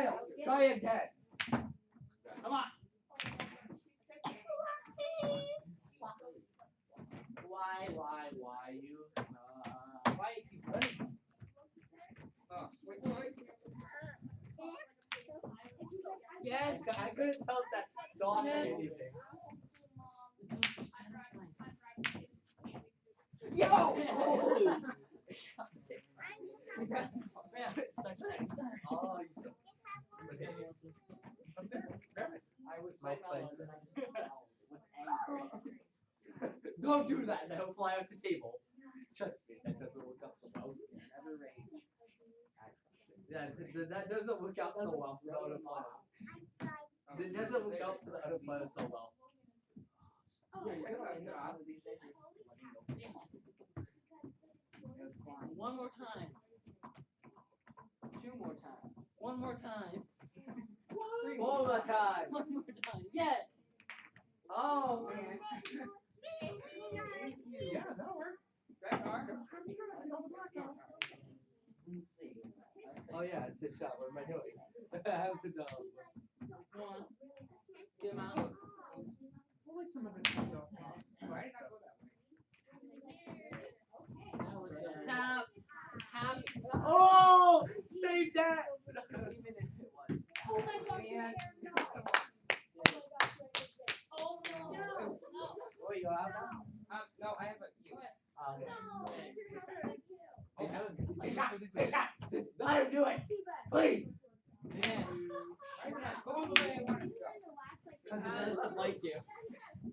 fail. Try again. Come on. Why you? Why you keep running? Yes, I couldn't tell if that stopped anything. Yo! Oh, you suck. I was so Don't do that, that'll fly off the table. Trust me, that doesn't work out so well. Never range. Yeah, that doesn't work out so well for the other player. It doesn't work out for the other player so well. One more time. Two more times. One more time. One more time. One more time. Yes. Oh man. Yeah, that'll work. Oh yeah, it's his shot. What am I doing? How's the dog? Come on. Get him out. Only some of it comes off. That was a tap. Tap. Oh! Save that! Even if it was. Oh my gosh. Man. Oh no. Oh, you have that? No, I have a. Hey, shot! Hey, shot! Just let him do it! Please! Yes. Go all the way I want to go. Because it doesn't like you.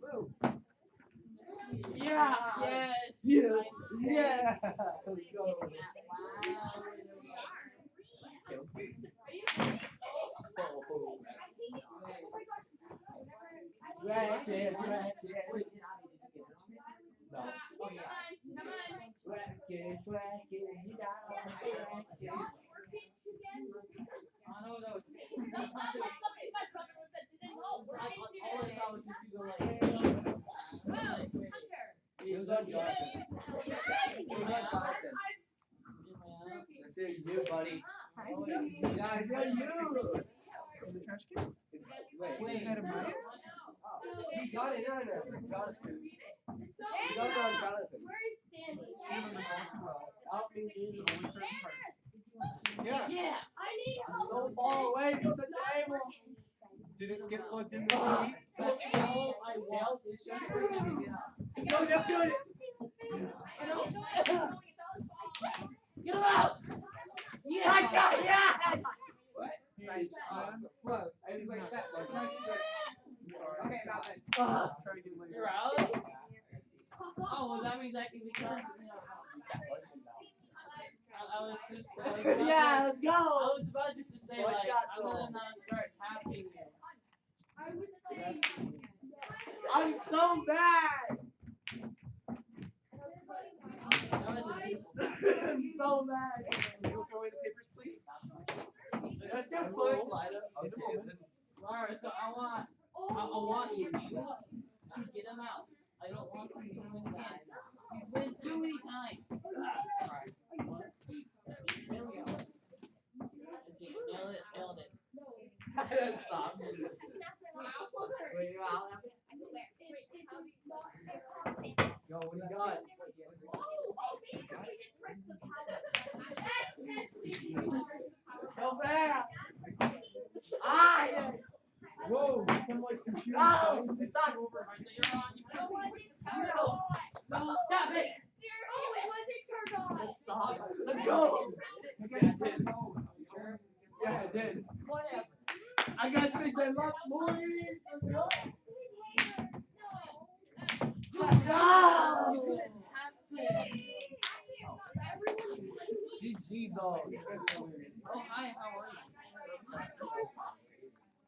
Woo. Yeah. Yes. Yes! Yeah! Let's go. Rack it. No. Oh yeah. Rack it. You gotta rack it. I know that was. All I saw was just you go like. It was on Jonathan. It was on Jonathan. That's it, you, buddy. Guys, yeah, you. In the trash can? Wait. Is that a Maya? He got it on Jonathan. He got it on Jonathan. Stop me, dude. Only certain parts. Yeah. Yeah. So far away from the table. Did it get plugged in the TV? That's all I want is just for him to get up. No, just do it. Get him out! Yeah. Side shot, yeah. What? Side shot. Close. I was like that. I'm sorry. Okay, now then. Try to get later. You're out? Oh, well, that means I can become. I was just. Yeah, let's go. I was about just to say, One like, shot I'm goal. gonna not start tapping you. I'm so mad. That was a beautiful. I'm so mad. Can you throw away the papers, please? That's your first slider. In a moment. Alright, so I want you to get him out. I don't want him to win again. He's win too many times. Alright. There we go. Nailed it. That stops. Wait, wow. Yo, what do you got? Go back. Ah, yeah. Whoa, some like computer. Oh, it's not over. Alright, so you're on. No, stop it! Let's stop. Let's go. Yeah, it did. Yeah, it did. Whatever. I got sick that luck, boys. Let's go. You No. could have tapped it. GG, dog. Oh, hi, how are you?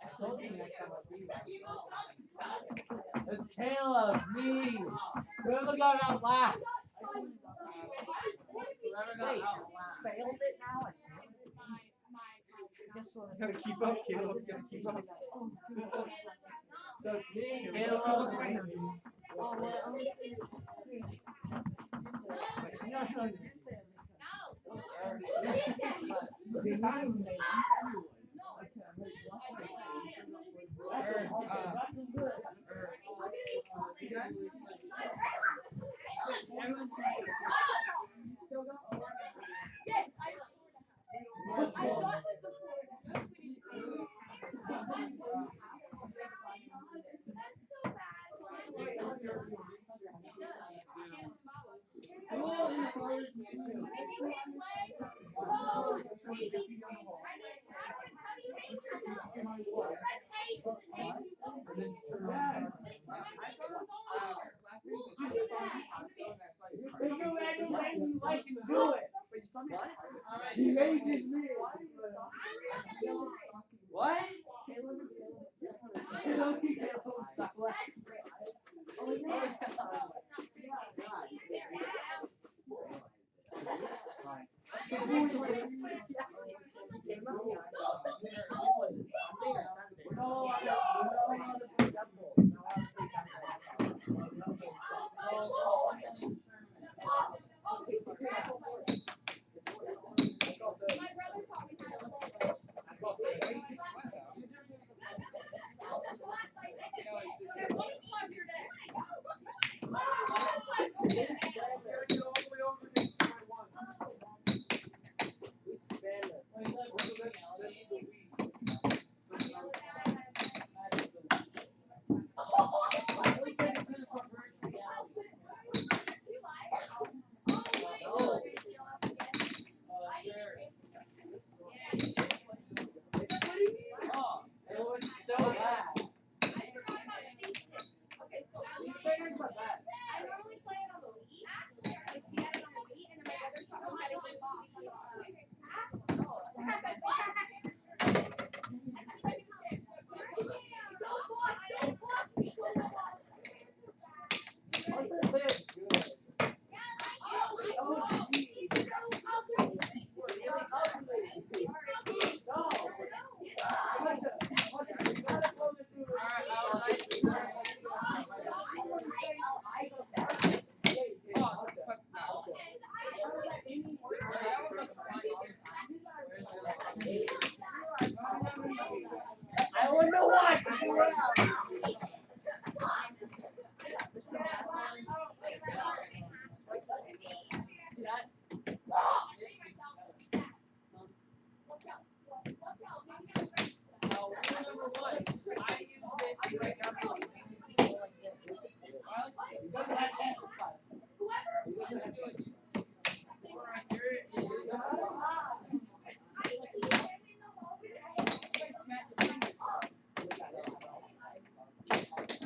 I told you next time I'll see you. It's Caleb, me. Whoever got out last. Whoever got out last. Failed it now. Guess what? You gotta keep up, Caleb. You gotta keep up. So me, Just Caleb. go this way. Oh, well, I'm gonna see. No, no, you said. It's a random way you like to do it. He rages me. What? I wonder why.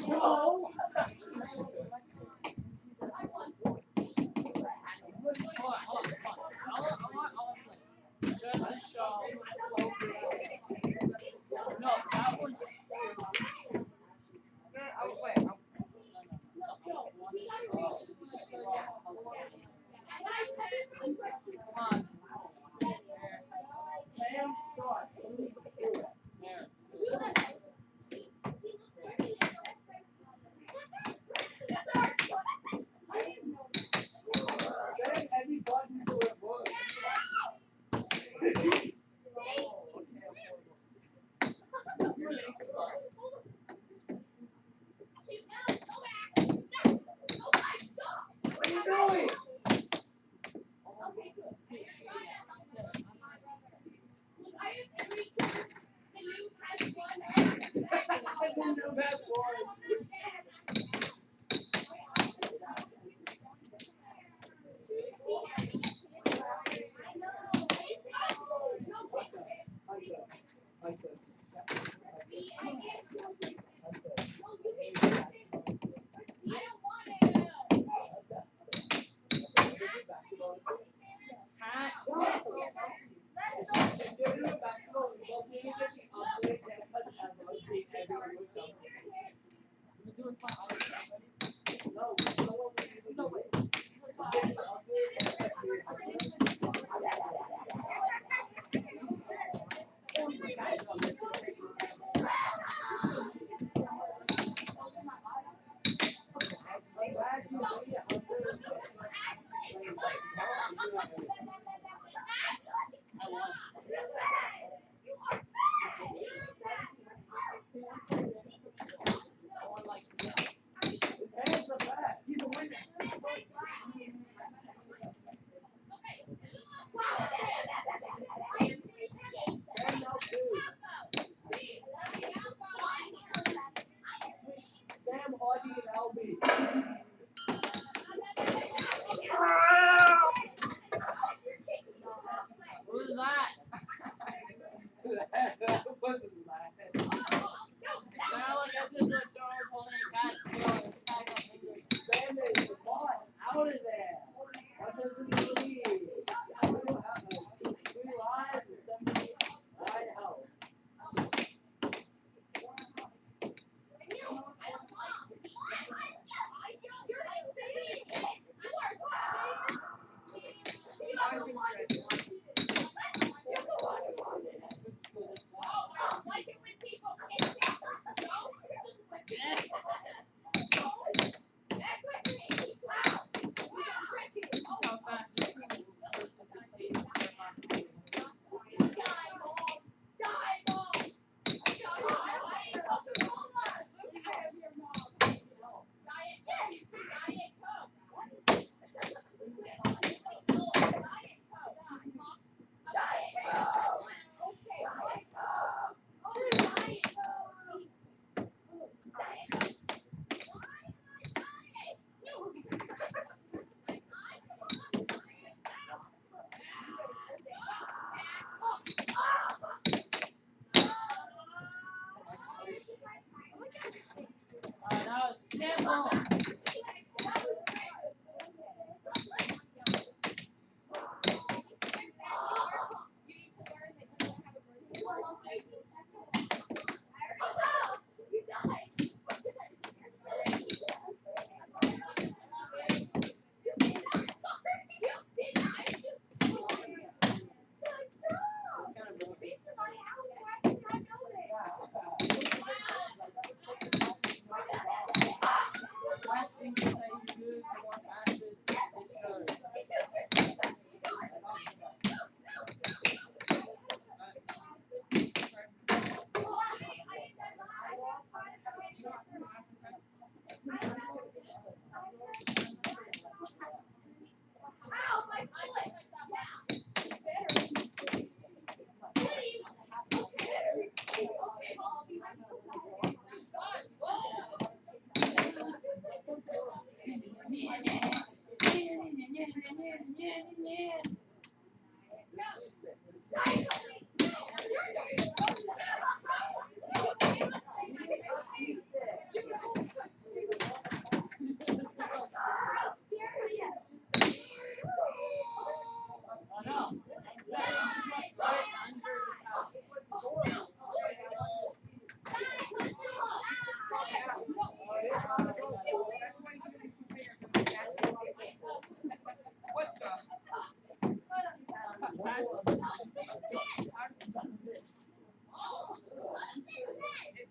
No. No, that one's. What are you doing?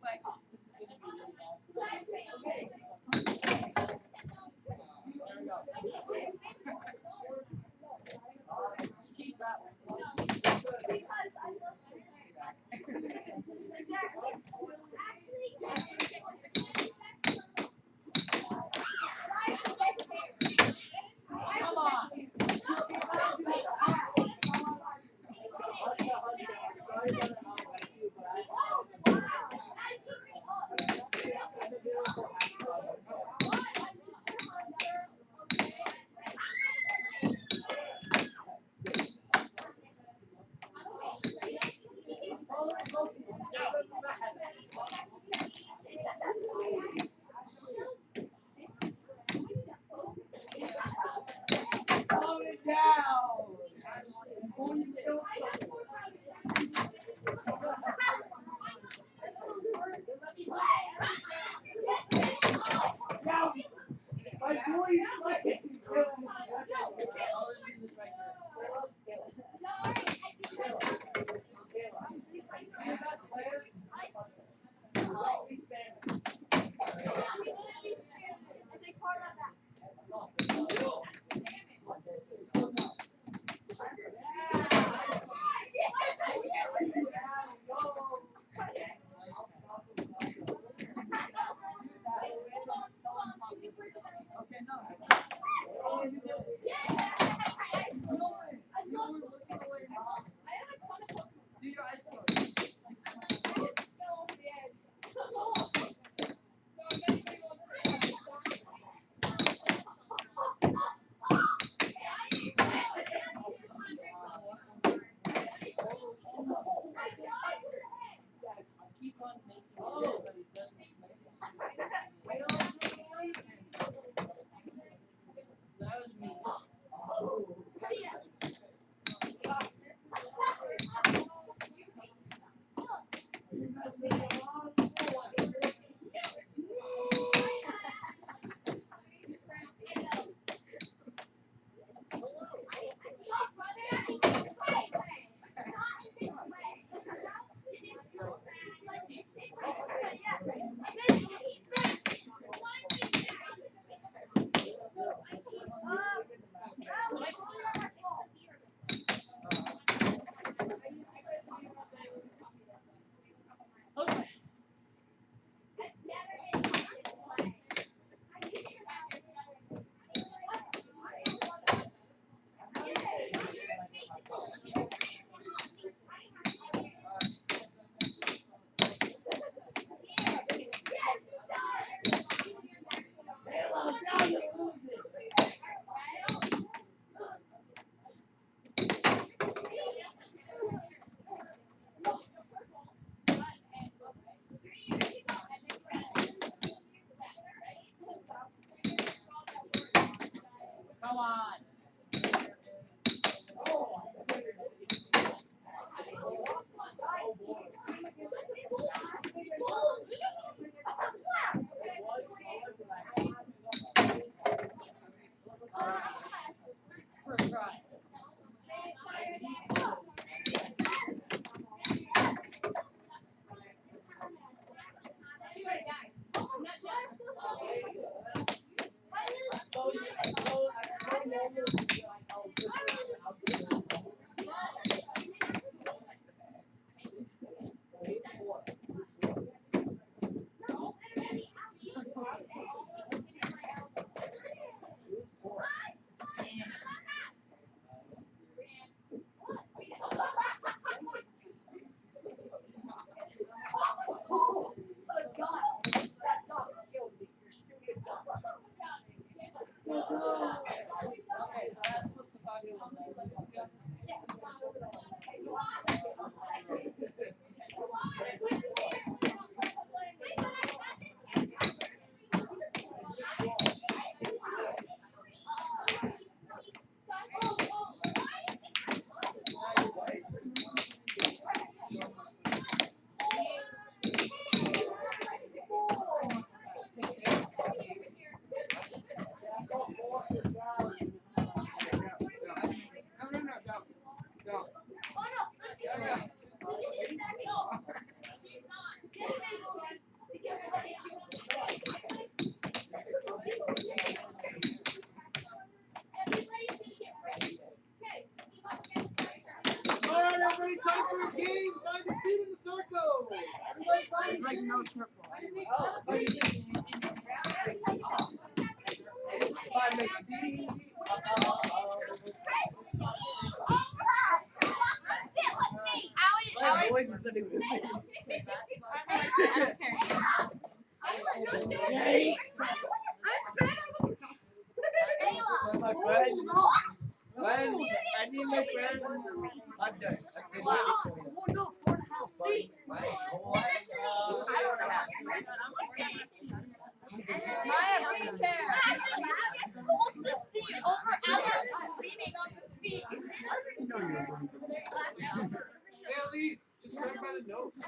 This is gonna be really bad for them. There we go. Just keep that one. Come on. Calm it down. Before you kill someone. Now, my boy is fucking killing me. I'll just do this right Okay, no. You were looking away. Do your eyes closed. keep on making it, but it doesn't make it. So that was me. Okay. Come on. First try. like no circle. Boys is sitting with me. My friends. Friends. I need my friends. Hunter. I see my seat for you. Oh no, 4.5 seats. Maya, bring a chair. Hold the seat over Alex who's leaning on the seat. Hey, Elise, just grab by the notes.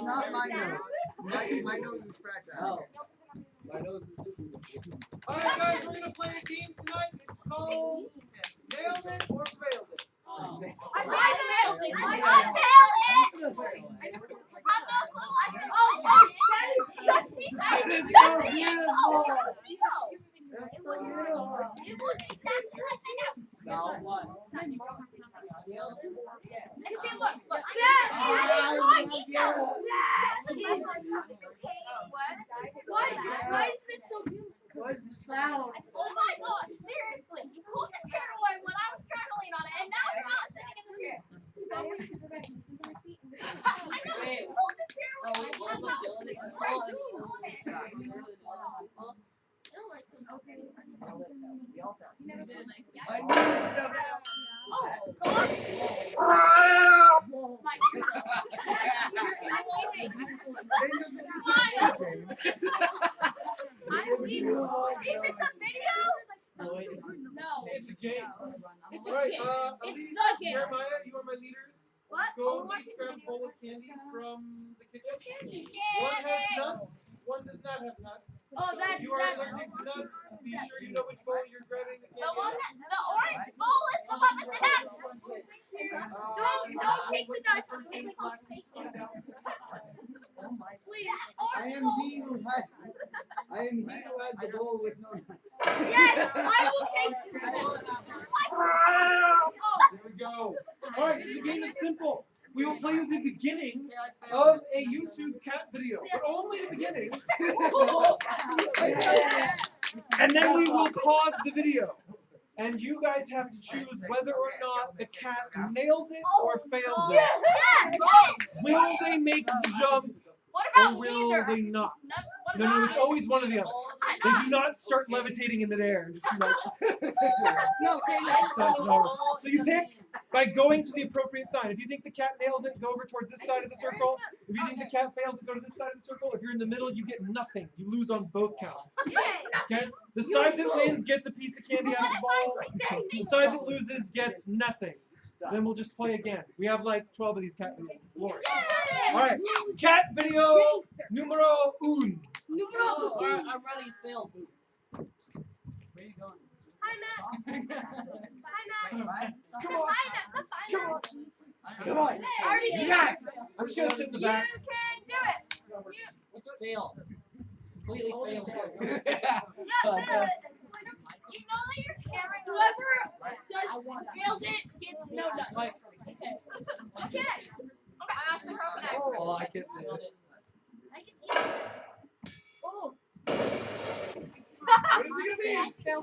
Not my nose. My nose is cracked out. Oh. My nose is too. Alright, guys, we're gonna play a game tonight. It's called Nailed It or Failed It. I failed it. I failed it. That is so beautiful. That's so beautiful. Now what? And see, look. Why is this so beautiful? What's the sound? Oh my gosh, seriously. You pulled the chair away when I was trying to lean on it, and now you're not sitting in the chair. I know, you pulled the chair away. I Is this a video? No. It's a game. It's Alright, a Elise, the game. Jeremiah, you are my leaders. What? Go each grab a bowl of candy from the kitchen. One has nuts, one does not have nuts. Oh, that's You are allergic to nuts. Be sure you know which bowl you're grabbing the candy the one out of. that, the orange bowl is the one with the nuts. Don't take the nuts. Please. I am he who had the bowl with no nuts. Yes, I will take two. There we go. Alright, so the game is simple. We will play the beginning of a YouTube cat video, but only the beginning. And then we will pause the video. And you guys have to choose whether or not the cat nails it or fails it. Will they make the jump What or about will neither? they not? What No, about it's always one or the other. They do not start levitating in midair and just be like. No, So you pick by going to the appropriate sign. If you think the cat nails it, go over towards this side of the circle. If you think the cat fails it, go to this side of the circle. If you're in the middle, you get nothing. You lose on both counts. Okay? The side that wins gets a piece of candy out of the ball. The side that loses gets nothing. Then we'll just play again. We have like 12 of these cat videos. It's glorious. Alright. Cat video numero un. I'm ready to fail boots. Where you going? Hi, Matt. Hi, Matt. Come on. Hi, Matt. Come on. Come on. I already You did got it. it. I'm just gonna sit in the You back. can do it. It's fail. It's completely failed. Yeah, do it. You know that you're scaring whoever failed it gets no nuts. Okay. Okay. I asked the crocodile. Oh, I can't see it. I can see it. Oh. What is it gonna be? Fail.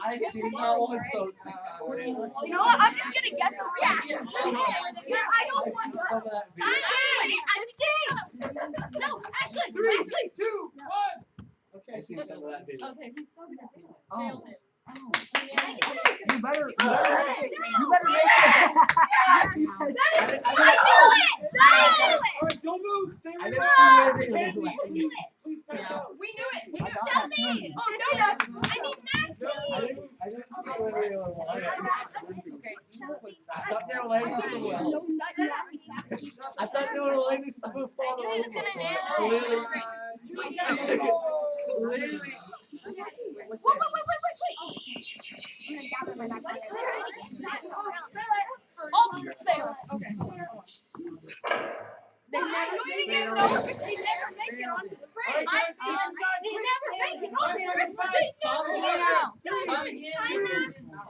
I see that one, so it's You know what? I'm just gonna guess a reaction. I don't want some of that video. I'm scared. No, Ashley. 3, 2, 1. Okay, I see some of that video. Okay, he's so good. Failed it. You better make it. Alright, don't move. Stay I right never there. seen that video. Candy, please pass out. We knew it. Shelby. Oh, no nuts. I mean, Maxie. I didn't see what video it was. I thought they were letting someone else. I thought they were letting someone fall I knew he was over. gonna nail it. Clearly. Wait. Oh, fail. Okay. They never make it onto the bridge. Alright, guys, stay inside. They never make it onto the bridge. Come here.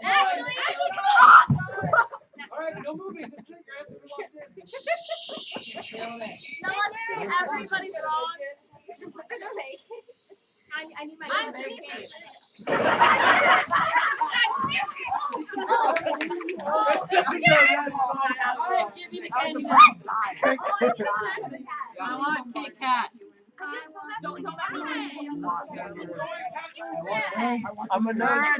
Ashley, come on! Alright, no moving. This is it. Your answer Everybody's wrong. I need my. Alright, give me the candy. I want Kit Kat. Don't I'm a nerd.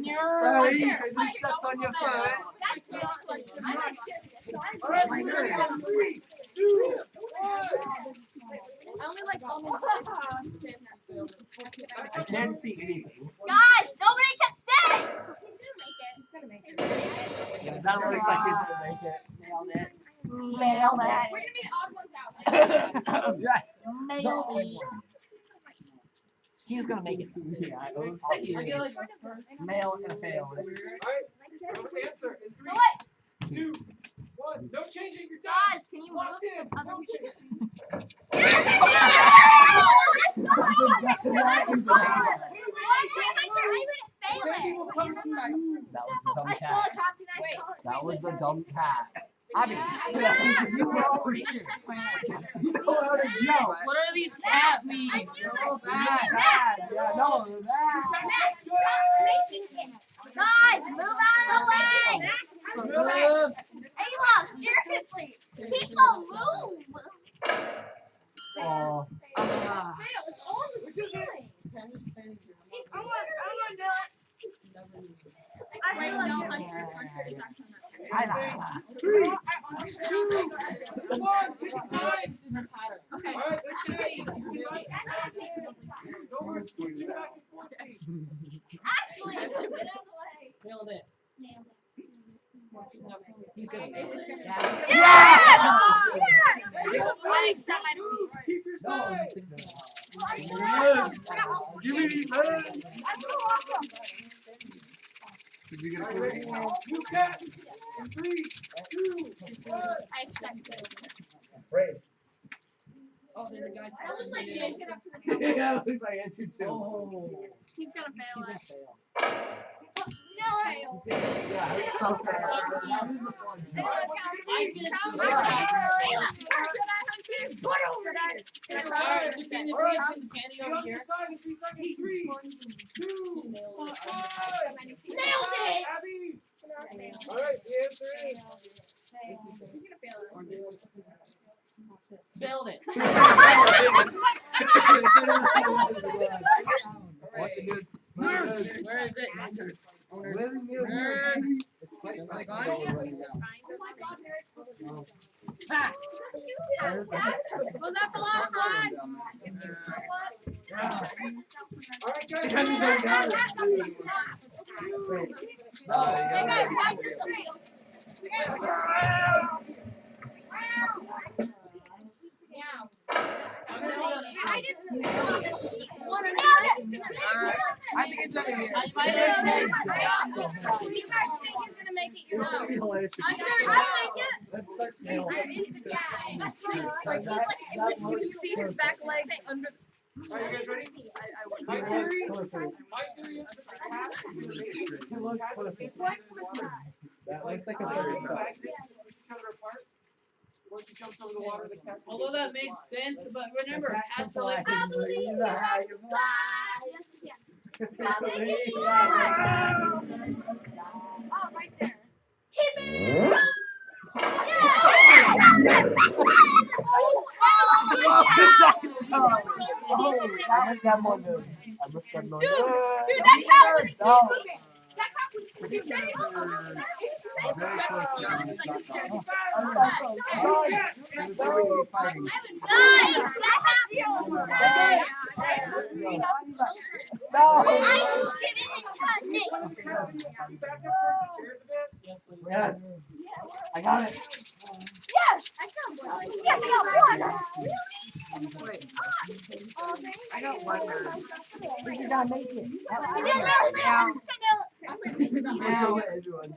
Sorry, I just stepped on your foot. Alright, we're ready on 3, 2, 1. I only like I can't see anything. God, nobody can say. He's gonna make it. Yeah, that looks like he's gonna make it. Nailed it. Nailed it. We're gonna be the odd ones out. Yes. Nailed it. He's gonna make it. Yeah, I feel like Male and fail. Alright, answer in 3, 2, 1. No changing your time. God, can you Locked in. move? No change. Baby will come to you. That was a dumb cat. That was a dumb cat. Abby, you were already here. You know how to yell. What are these cat memes? So bad. Yeah, no, that. God, move out of the way. Ayla, seriously, people move. Oh. It's on the ceiling. I'm gonna do it. I know. 3, 2, 1. Pick a side. Okay. Alright, let's see. No more switching back and forth. Actually, get out of the way. Nailed it. He's gonna make it. Yeah! Move. Keep your side. Give me these hands. Did you get a clue? You cat. In 3, 2, 1. I expected it. Brave. Oh, there's a guy. That looks like you didn't get up to the top. Yeah, it looks like Andrew too. Oh. He's gonna fail it. fail. No. Yeah, it's so fair. That was the fun. I get Put to over there. Alright, so can you put the candy Be over on the here? side in 3 seconds. 3, 2, 1. Nailed it. Abby. Alright, the answer is. You're gonna fail it. Spelled it. What the dudes? Nerds. Where is it? Nerds. Ha! Was that the last one? Alright, guys. Hands are down. Hey guys, watch this three. I didn't want to I think it's over here. You guys think he's gonna make it? You're wrong. Hilarious. I'm sure he's gonna make it. That's such male. That's true. Like, he's like, if you see his back leg under Alright, you guys ready? My theory is that the cat is That looks like a Push bird. each other apart. Once he jumps over the water, the cat. Although that makes sense, but remember, cats are like Oh, right there. I missed that one, dude. I missed that one. Dude, that cat was No. moving. That cat was moving. Yes. I got it. I got one. Where's your guy make it? Now, everyone.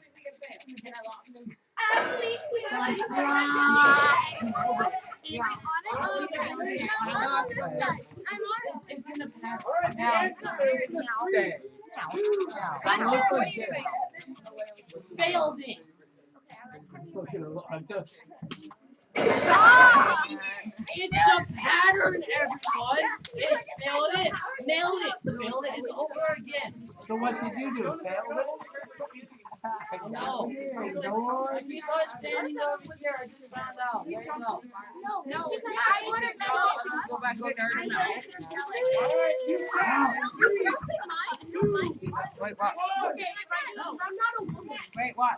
Alright, the answer is 3, 2, I'm sure. What are you doing? failed it. I'm still gonna look. I'm just. It's a pattern, everyone. It's nailed it. Nailed it. Nailed it is over again. So what did you do? Failed it? No. I keep on standing over here. I just found out. There you go. No, I would have Go back over there now. Alright, you Wait, what? I'm not a woman. Wait, what?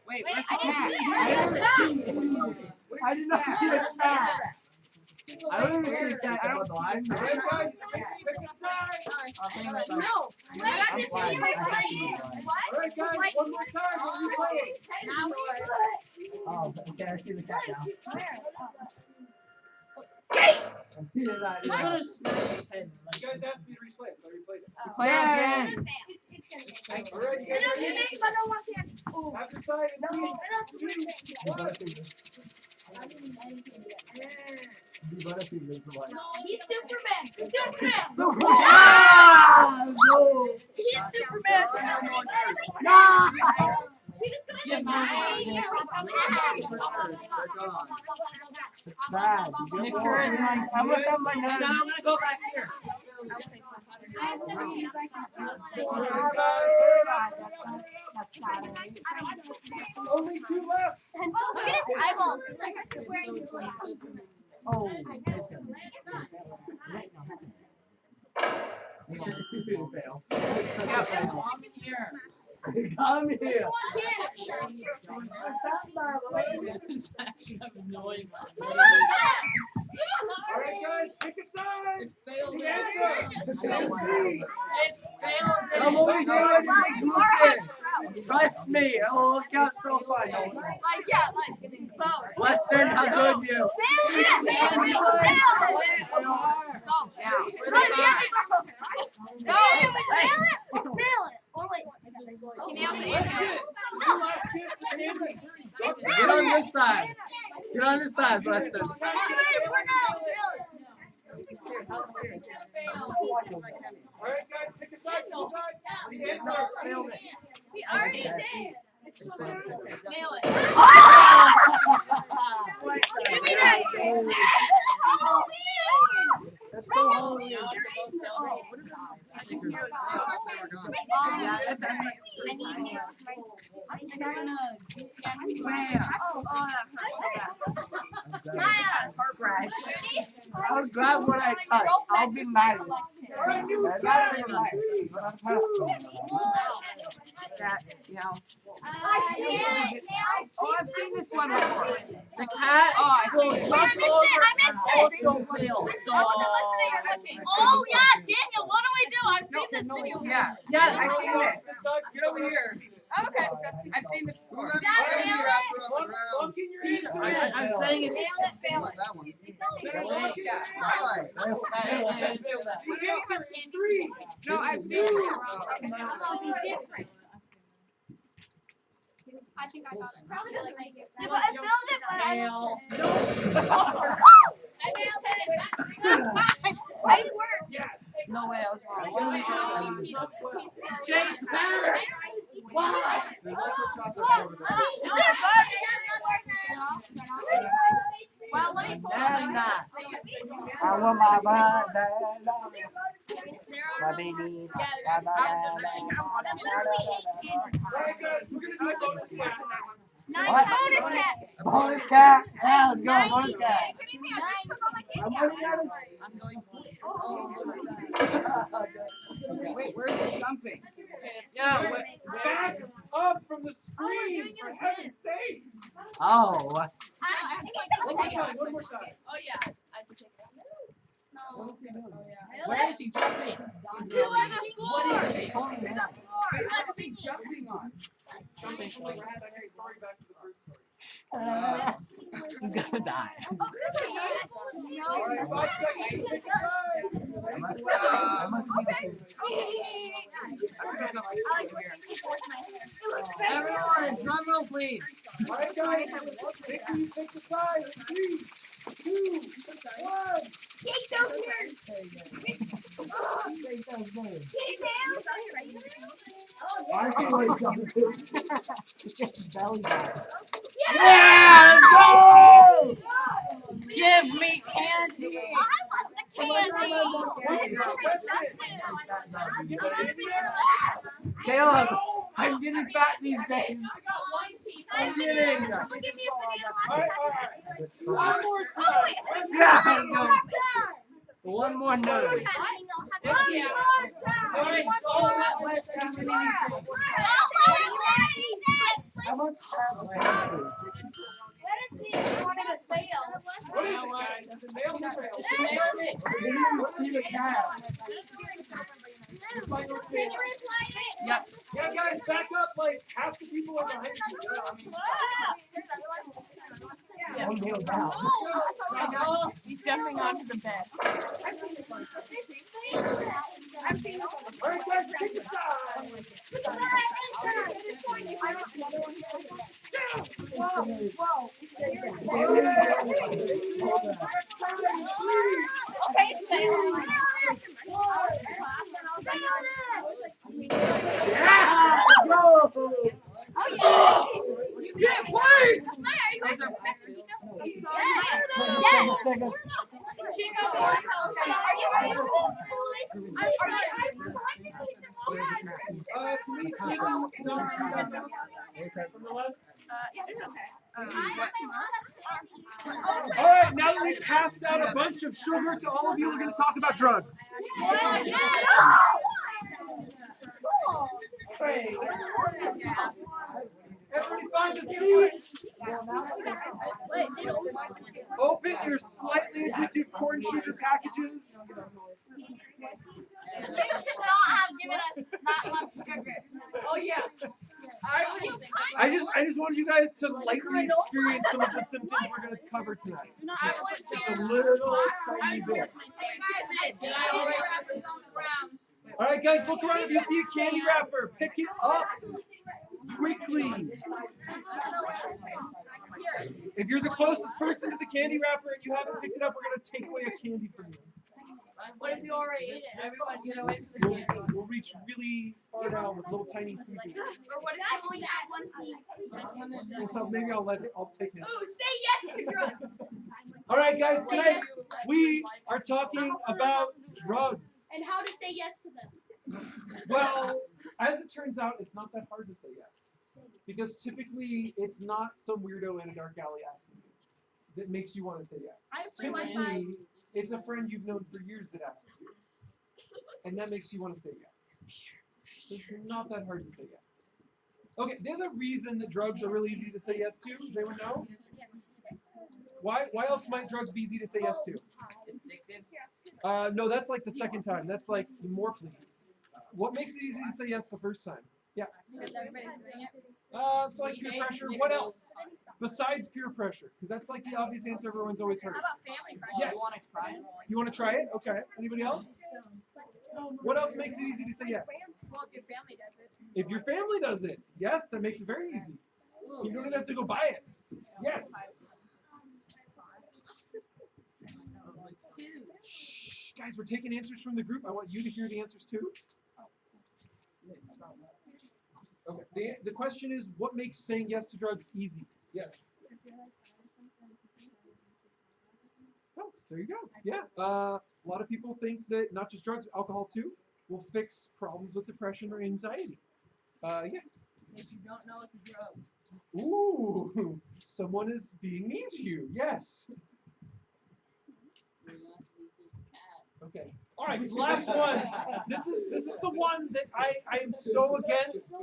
Wait, where's the cat? I did not see the cat. I don't even see the cat on the line. Alright, guys, pick a side. No. I'm fine. Alright, guys, one more time. We'll replay it. Oh, okay, I see the cat now. He's gonna smash him. You guys asked me to replay it, so I replayed it. Play again. Alright, you guys ready? Have the side in 3, 2, 1. He's Superman. Superman. No! He's Superman. Bad. Snickers, I must have my nose. I'm gonna go back here. Only 2 left. Look at his eyeballs. Oh, fail. Come here. Come here. This is actually annoying. Alright, guys, pick a side. It's failed. The answer. It's failed. Come over here and make Lucas. Trust me, it will work out so fine. Weston, how good you? Last chance for Andy. Get on this side. Get on this side, Weston. Alright, guys, pick a side. Pick a side. The answer. We already did. Nail it. Give me that. That's so holy. I'll grab what I touch. I'll be nice. Alright, new That's cat. not even nice. But I'm happy. Oh, I've seen this one before. The cat will jump over and also fail. So, Oh yeah, Daniel, what do we do? I've seen this video. Yeah. yeah, I've seen this. Get over here. Okay. I've seen this before. Lock in your answer. I'm saying it's Fail it, fail it. Better lock in your answer. The answer is 3. No, I've seen it. I think I got it. Probably doesn't make it. Nail. I failed it. Yes. No way, I was wrong. Change pattern. Why? There's also chocolate over there. Well, let me pull it. I want my banana. My baby. Alright, guys, we're gonna do a bonus cat. Bonus cat. Bonus cat. Yeah, let's go. Bonus cat. Wait, where's the jumping? Yeah. Back up from the screen, for heaven's sake. Oh. One more time, one more time. Oh yeah. Where is he jumping? He's to the floor. What is he? To the floor. What is he jumping on? Jumping from the second story back to the first story. He's gonna die. Alright, 5 seconds. Pick a side. I must be Everyone, drum roll, please. Alright, guys. Pick a side. 3, 2, 1. Take those here. Take those. Oh, I see what he's trying to do. It's just his belly button. Yeah! Go! Give me candy. Caleb, I'm getting fat these days. I'm getting. Alright. One more time. Yeah. One more note. I must have answers. What is it, guys? Is it nailed or failed? Nailed it. I didn't even see the cat. Yeah, guys, back up. Like half the people are behind you. One nailed down. He's jumping onto the bed. Alright, guys, take your time. Yeah! Go! Yeah, play! Chico, are you Can we take number 2 down from the left? Alright, now that we've passed out a bunch of sugar to all of you, we're going to talk about drugs. Hey. Everybody find a seat. Open your slightly addictive corn sugar packages. You should not have given us that much sugar. Oh yeah. I just wanted you guys to lightly experience some of the symptoms we're going to cover tonight. Just a little tiny bit. All right, guys, look around. If you see a candy wrapper, pick it up quickly. If you're the closest person to the candy wrapper and you haven't picked it up, we're going to take away a candy from you. What if you already ate it? Everyone get away from the candy. We'll reach really far down with little tiny tweezers. Or what if you only had one piece? Well, maybe I'll take it. Ooh, say yes to drugs. All right, guys, today we are talking about drugs. And how to say yes to them. Well, as it turns out, it's not that hard to say yes. Because typically, it's not some weirdo in a dark alley asking you that makes you want to say yes. Typically, it's a friend you've known for years that asks you. And that makes you want to say yes. So it's not that hard to say yes. Okay, there's a reason that drugs are really easy to say yes to. Does anyone know? Why else might drugs be easy to say yes to? No, that's like the second time. That's like more please. What makes it easy to say yes the first time? Yeah. So like peer pressure. What else? Besides peer pressure, because that's like the obvious answer everyone's always heard. How about family pressure? Yes. You want to try it? Okay. Anybody else? What else makes it easy to say yes? Well, if your family does it. If your family does it, yes, that makes it very easy. You don't even have to go buy it. Yes. Shh, guys, we're taking answers from the group. I want you to hear the answers too. Okay. The question is, what makes saying yes to drugs easy? Yes. Oh, there you go. Yeah. A lot of people think that not just drugs, alcohol too, will fix problems with depression or anxiety. Yeah. If you don't know it's a drug. Ooh, someone is being mean to you. Yes. Okay. All right. Last one. This is the one that I am so against.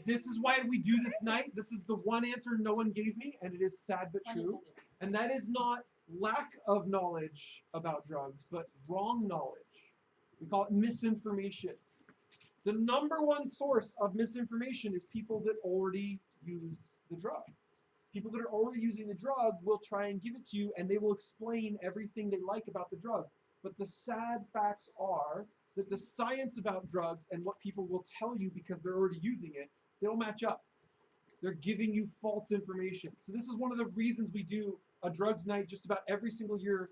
This is why we do this night. This is the one answer no one gave me, and it is sad but true. And that is not lack of knowledge about drugs, but wrong knowledge. We call it misinformation. The number one source of misinformation is people that already use the drug. People that are already using the drug will try and give it to you, and they will explain everything they like about the drug. But the sad facts are that the science about drugs and what people will tell you because they're already using it, they don't match up. They're giving you false information. So this is one of the reasons we do a drugs night just about every single year,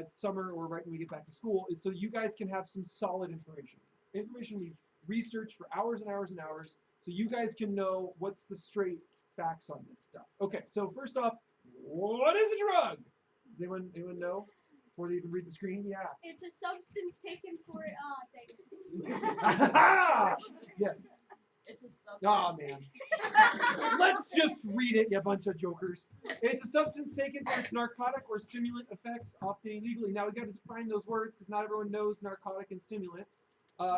summer or right when we get back to school, is so you guys can have some solid information. Information we've researched for hours and hours and hours, So you guys can know what's the straight facts on this stuff. Okay, so first off, what is a drug? Does anyone know? Before they even read the screen? Yeah. It's a substance taken for Yes. It's a substance. Oh man. Let's just read it, you bunch of jokers. It's a substance taken for its narcotic or stimulant effects, often illegally. Now we got to define those words because not everyone knows narcotic and stimulant.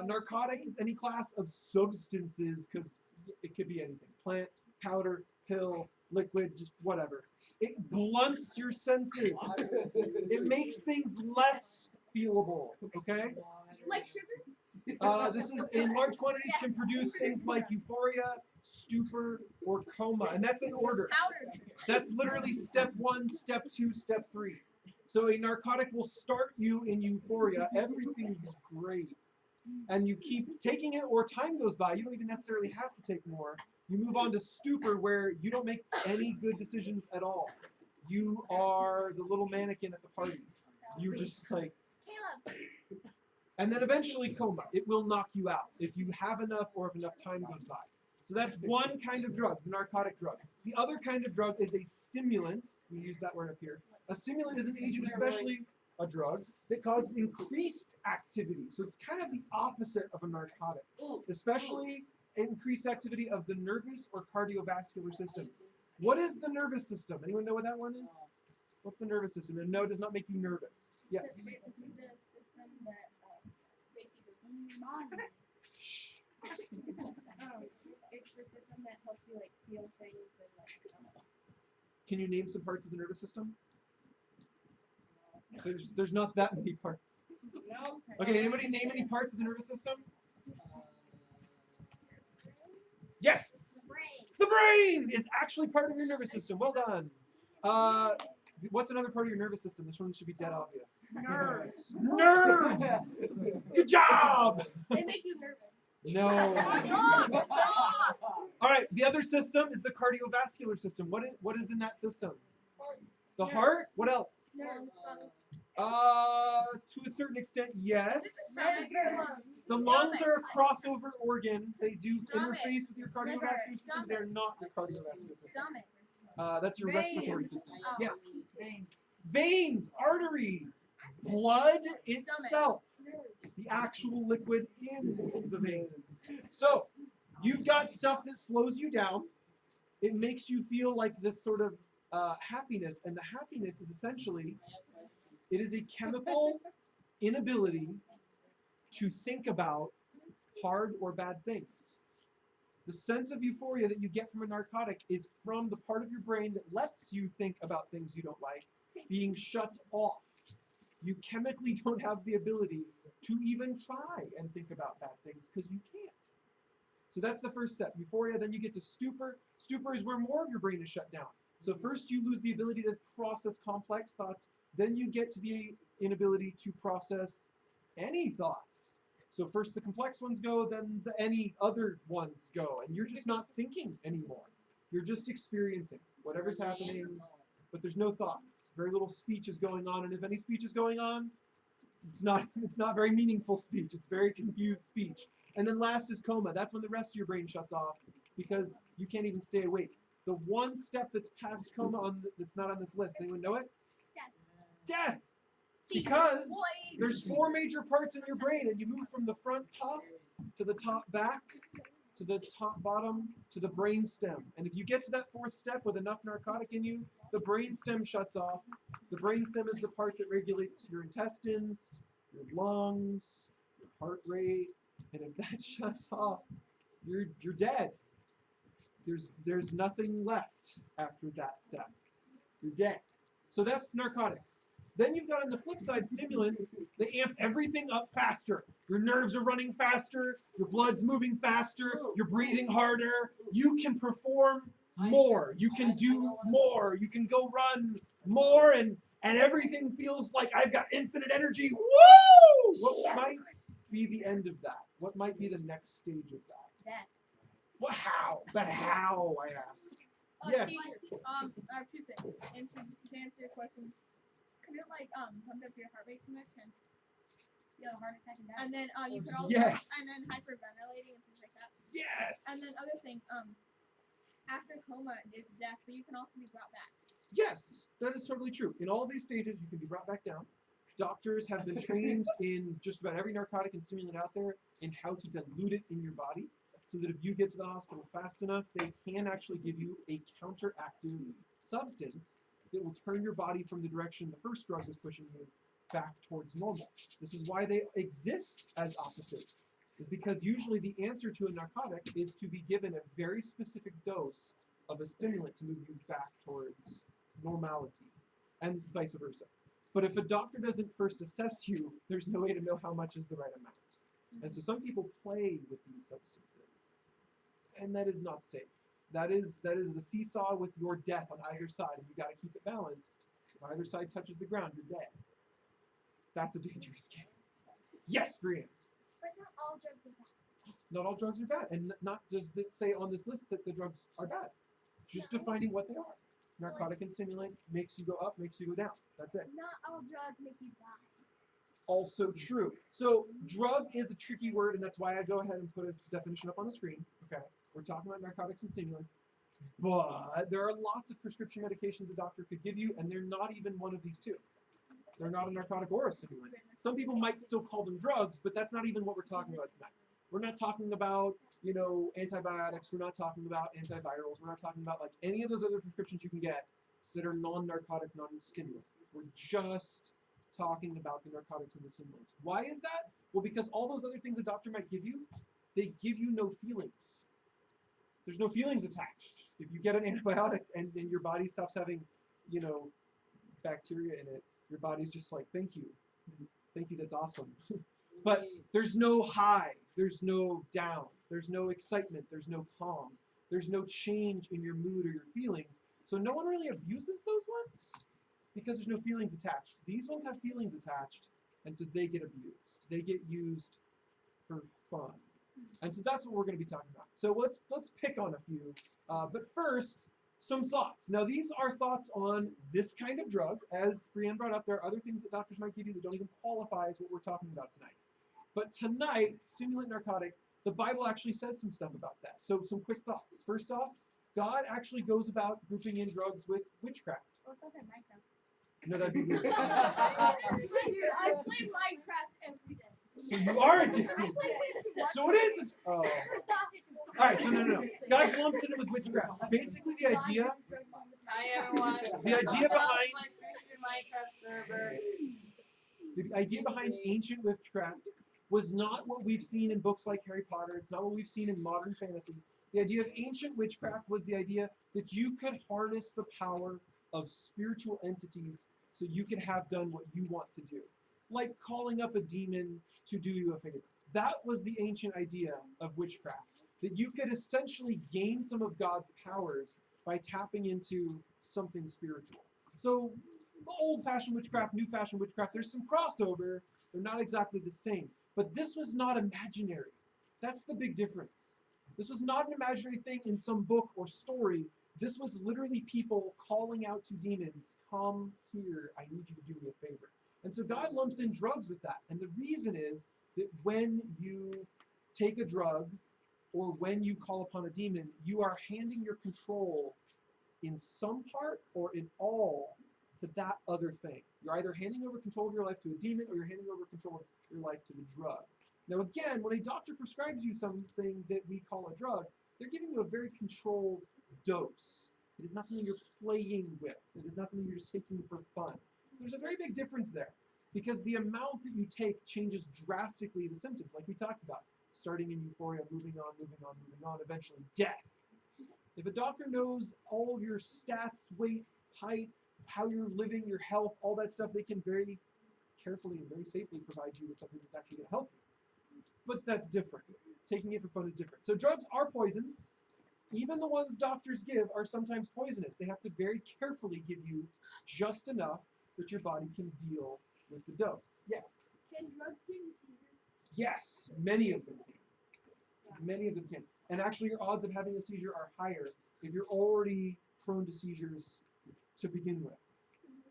Narcotic is any class of substances because it could be anything: plant, powder, pill, liquid, just whatever. It blunts your senses. It makes things less feelable. Okay. like sugar. This is in large quantities can produce things like euphoria, stupor, or coma, and that's in order. Powder. That's literally step 1, step 2, step 3. So a narcotic will start you in euphoria. Everything's great. And you keep taking it, or time goes by. You don't even necessarily have to take more. You move on to stupor, where you don't make any good decisions at all. You are the little mannequin at the party. You're just like... Caleb. And then eventually coma. It will knock you out if you have enough or if enough time goes by. So that's one kind of drug, the narcotic drug. The other kind of drug is a stimulant. We use that word up here. A stimulant is an agent, especially a drug, that causes increased activity. So it's kind of the opposite of a narcotic, especially increased activity of the nervous or cardiovascular systems. What is the nervous system? Anyone know what that one is? What's the nervous system? And no, it does not make you nervous. Yes. This is the system that makes you mind. It's the system that helps you like feel things and like. Can you name some parts of the nervous system? There's not that many parts. No. Okay, anybody name any parts of the nervous system? Yes! The brain. The brain is actually part of your nervous system. Well done. What's another part of your nervous system? This one should be dead obvious. Nerves. Nerves! Good job! They make you nervous. No. All right, the other system is the cardiovascular system. What is in that system? The heart? What else? Nerves. To a certain extent, yes. The lungs are a crossover organ. They do interface with your cardiovascular system. They're not your cardiovascular system. Stomach. That's your respiratory system. Oh. Yes. Veins, arteries, blood itself, the actual liquid in the veins. So you've got stuff that slows you down. It makes you feel like this sort of happiness, and the happiness is essentially, it is a chemical inability to think about hard or bad things. The sense of euphoria that you get from a narcotic is from the part of your brain that lets you think about things you don't like being shut off. You chemically don't have the ability to even try and think about bad things because you can't. So that's the first step, euphoria. Then you get to stupor. Stupor is where more of your brain is shut down. So first you lose the ability to process complex thoughts. Then you get to the inability to process any thoughts. So first the complex ones go, then the any other ones go. And you're just not thinking anymore. You're just experiencing whatever's happening, but there's no thoughts. Very little speech is going on, and if any speech is going on, it's not very meaningful speech. It's very confused speech. And then last is coma. That's when the rest of your brain shuts off because you can't even stay awake. The one step that's past coma that's not on this list. Anyone know it? Death. Because there's 4 major parts in your brain, and you move from the front top to the top back to the top bottom to the brain stem. And if you get to that 4th step with enough narcotic in you, the brain stem shuts off. The brain stem is the part that regulates your intestines, your lungs, your heart rate, and if that shuts off, you're dead. There's nothing left after that step. You're dead. So that's narcotics. Then you've got on the flip side stimulants. They amp everything up faster. Your nerves are running faster. Your blood's moving faster. You're breathing harder. You can perform more. You can do more. You can go run more, and everything feels like I've got infinite energy. Woo! What might be the end of that? What might be the next stage of that? Death. Well, how? But how, I ask? Yes. I have 2 things. And to answer your questions, could it like pump up your heart rate too much and you have a heart attack and die? And then you could also Yes. and then hyperventilating and things like that. Yes. Yes. And then other thing, after coma is death, but you can also be brought back. Yes, that is totally true. In all of these stages, you can be brought back down. Doctors have been trained in just about every narcotic and stimulant out there in how to dilute it in your body, so that if you get to the hospital fast enough, they can actually give you a counteractive substance that will turn your body from the direction the first drug was pushing you back towards normal. This is why they exist as opposites, is because usually the answer to a narcotic is to be given a very specific dose of a stimulant to move you back towards normality, and vice versa. But if a doctor doesn't first assess you, there's no way to know how much is the right amount. And so some people play with these substances, and that is not safe. That is a seesaw with your death on either side, and you got to keep it balanced. If either side touches the ground, you're dead. That's a dangerous game. Yes, Brian. But not all drugs are bad. Not all drugs are bad, and not does it say on this list that the drugs are bad. Just defining what they are. Narcotic and stimulant makes you go up, makes you go down. That's it. Not all drugs make you die. Also true. So drug is a tricky word, and that's why I go ahead and put its definition up on the screen. Okay, we're talking about narcotics and stimulants, but there are lots of prescription medications a doctor could give you, and they're not even one of these two. They're not a narcotic or a stimulant. Some people might still call them drugs, but that's not even what we're talking about tonight. We're not talking about, antibiotics. We're not talking about antivirals. We're not talking about like any of those other prescriptions you can get that are non-narcotic, non-stimulant. We're just talking about the narcotics and the stimulants. Why is that? Well, because all those other things a doctor might give you, they give you no feelings. There's no feelings attached. If you get an antibiotic and your body stops having, bacteria in it, your body's just like, thank you, that's awesome. But there's no high, there's no down, there's no excitement, there's no calm, there's no change in your mood or your feelings. So no one really abuses those ones because there's no feelings attached. These ones have feelings attached, and so they get abused. They get used for fun. And so that's what we're going to be talking about. So let's pick on a few. But first, some thoughts. Now these are thoughts on this kind of drug. As Brienne brought up, there are other things that doctors might give you that don't even qualify as what we're talking about tonight. But tonight, stimulant narcotic, the Bible actually says some stuff about that. So some quick thoughts. First off, God actually goes about grouping in drugs with witchcraft. Oh, it's okay, Minecraft. No, that'd be weird. Dude, I play Minecraft every day. So you are addicted. I play way too much. So it is. Oh. All right. So no. God lumps it in with witchcraft. Basically, the idea. Hi everyone. The idea behind. My Christian Minecraft server. The idea behind ancient witchcraft was not what we've seen in books like Harry Potter. It's not what we've seen in modern fantasy. The idea of ancient witchcraft was the idea that you could harness the power of spiritual entities so you could have done what you want to do. Like calling up a demon to do you a favor. That was the ancient idea of witchcraft. That you could essentially gain some of God's powers by tapping into something spiritual. So old-fashioned witchcraft, new-fashioned witchcraft, there's some crossover. They're not exactly the same. But this was not imaginary. That's the big difference. This was not an imaginary thing in some book or story. This was literally people calling out to demons, come here, I need you to do me a favor. And so God lumps in drugs with that. And the reason is that when you take a drug or when you call upon a demon, you are handing your control in some part or in all to that other thing. You're either handing over control of your life to a demon or you're handing over control of your life to the drug. Now again, when a doctor prescribes you something that we call a drug, they're giving you a very controlled dose. It is not something you're playing with. It is not something you're just taking for fun. So there's a very big difference there because the amount that you take changes drastically the symptoms, like we talked about. Starting in euphoria, moving on, eventually death. If a doctor knows all of your stats, weight, height, how you're living, your health, all that stuff, they can very carefully and very safely provide you with something that's actually going to help you. But that's different. Taking it for fun is different. So drugs are poisons. Even the ones doctors give are sometimes poisonous. They have to very carefully give you just enough that your body can deal with the dose. Yes? Can drugs give you seizures? Yes, many of them can. Many of them can. And actually your odds of having a seizure are higher if you're already prone to seizures to begin with.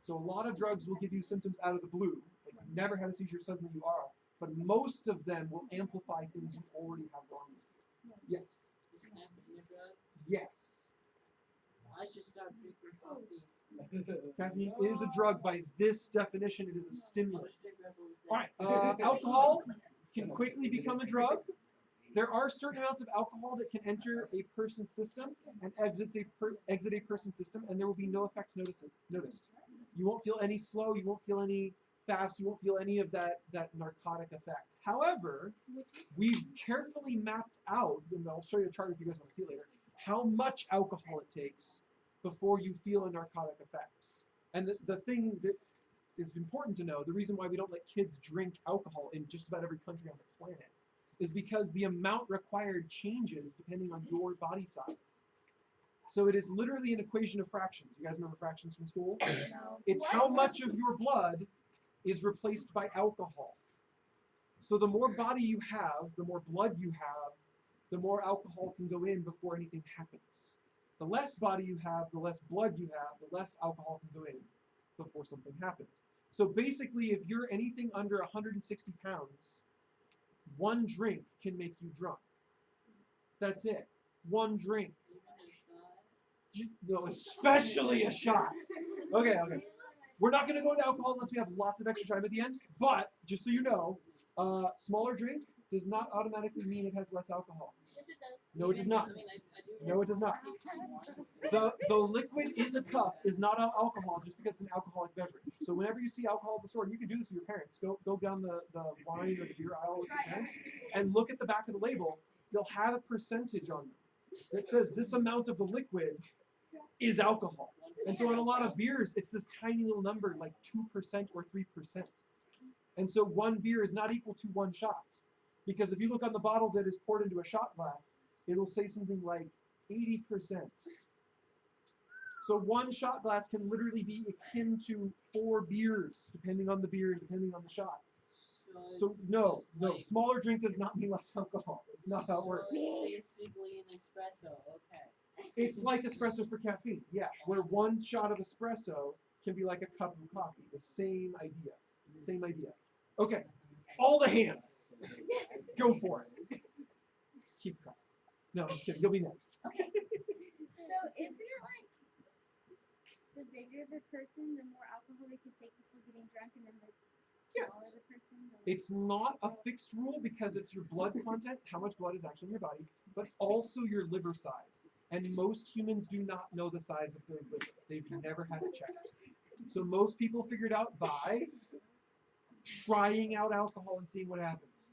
So a lot of drugs will give you symptoms out of the blue. Like you've never had a seizure, suddenly you are. But most of them will amplify things you already have wrong with you. Yes? a drug? Yes. I should start drinking coffee. Caffeine is a drug by this definition. It is a I'll stimulant. just drink Red Bull instead. All right. Alcohol can quickly become a drug. There are certain amounts of alcohol that can enter a person's system and exit a person's system, and there will be no effects noticed. You won't feel any slow. You won't feel any fast. You won't feel any of that narcotic effect. However, we've carefully mapped out, and I'll show you a chart if you guys want to see it later, how much alcohol it takes before you feel a narcotic effect. And the thing that is important to know, the reason why we don't let kids drink alcohol in just about every country on the planet, is because the amount required changes depending on your body size. So it is literally an equation of fractions. You guys remember fractions from school? No. It's how much of your blood is replaced by alcohol. So the more body you have, the more blood you have, the more alcohol can go in before anything happens. The less body you have, the less blood you have, the less alcohol can go in before something happens. So basically, if you're anything under 160 pounds, one drink can make you drunk. That's it. One drink. No, especially a shot. Okay. We're not going to go into alcohol unless we have lots of extra time at the end. But just so you know, smaller drink does not automatically mean it has less alcohol. Yes, it does. No, it does not. No, it does not. The liquid in the cup is not alcohol just because it's an alcoholic beverage. So whenever you see alcohol at the store, and you can do this with your parents, go down the wine or the beer aisle with your parents and look at the back of the label. They'll have a percentage on them that says this amount of the liquid is alcohol. And so in a lot of beers, it's this tiny little number, like 2% or 3%. And so one beer is not equal to one shot. Because if you look on the bottle that is poured into a shot glass, it'll say something like 80%. So one shot glass can literally be akin to 4 beers, depending on the beer, depending on the shot. So no, smaller drink does not mean less alcohol. It's not how it works. It's basically an espresso, okay. It's like espresso for caffeine, yeah. Where one shot of espresso can be like a cup of coffee. The same idea. Same idea. Okay, all the hands. Go for it. Keep track. No, I'm just kidding. You'll be next. Okay. So isn't it like the bigger the person, the more alcohol they can take before getting drunk, and then the smaller the person, the less? It's not a fixed rule because it's your blood content, how much blood is actually in your body, but also your liver size. And most humans do not know the size of their liver. They've never had it checked. So most people figure it out by trying out alcohol and seeing what happens.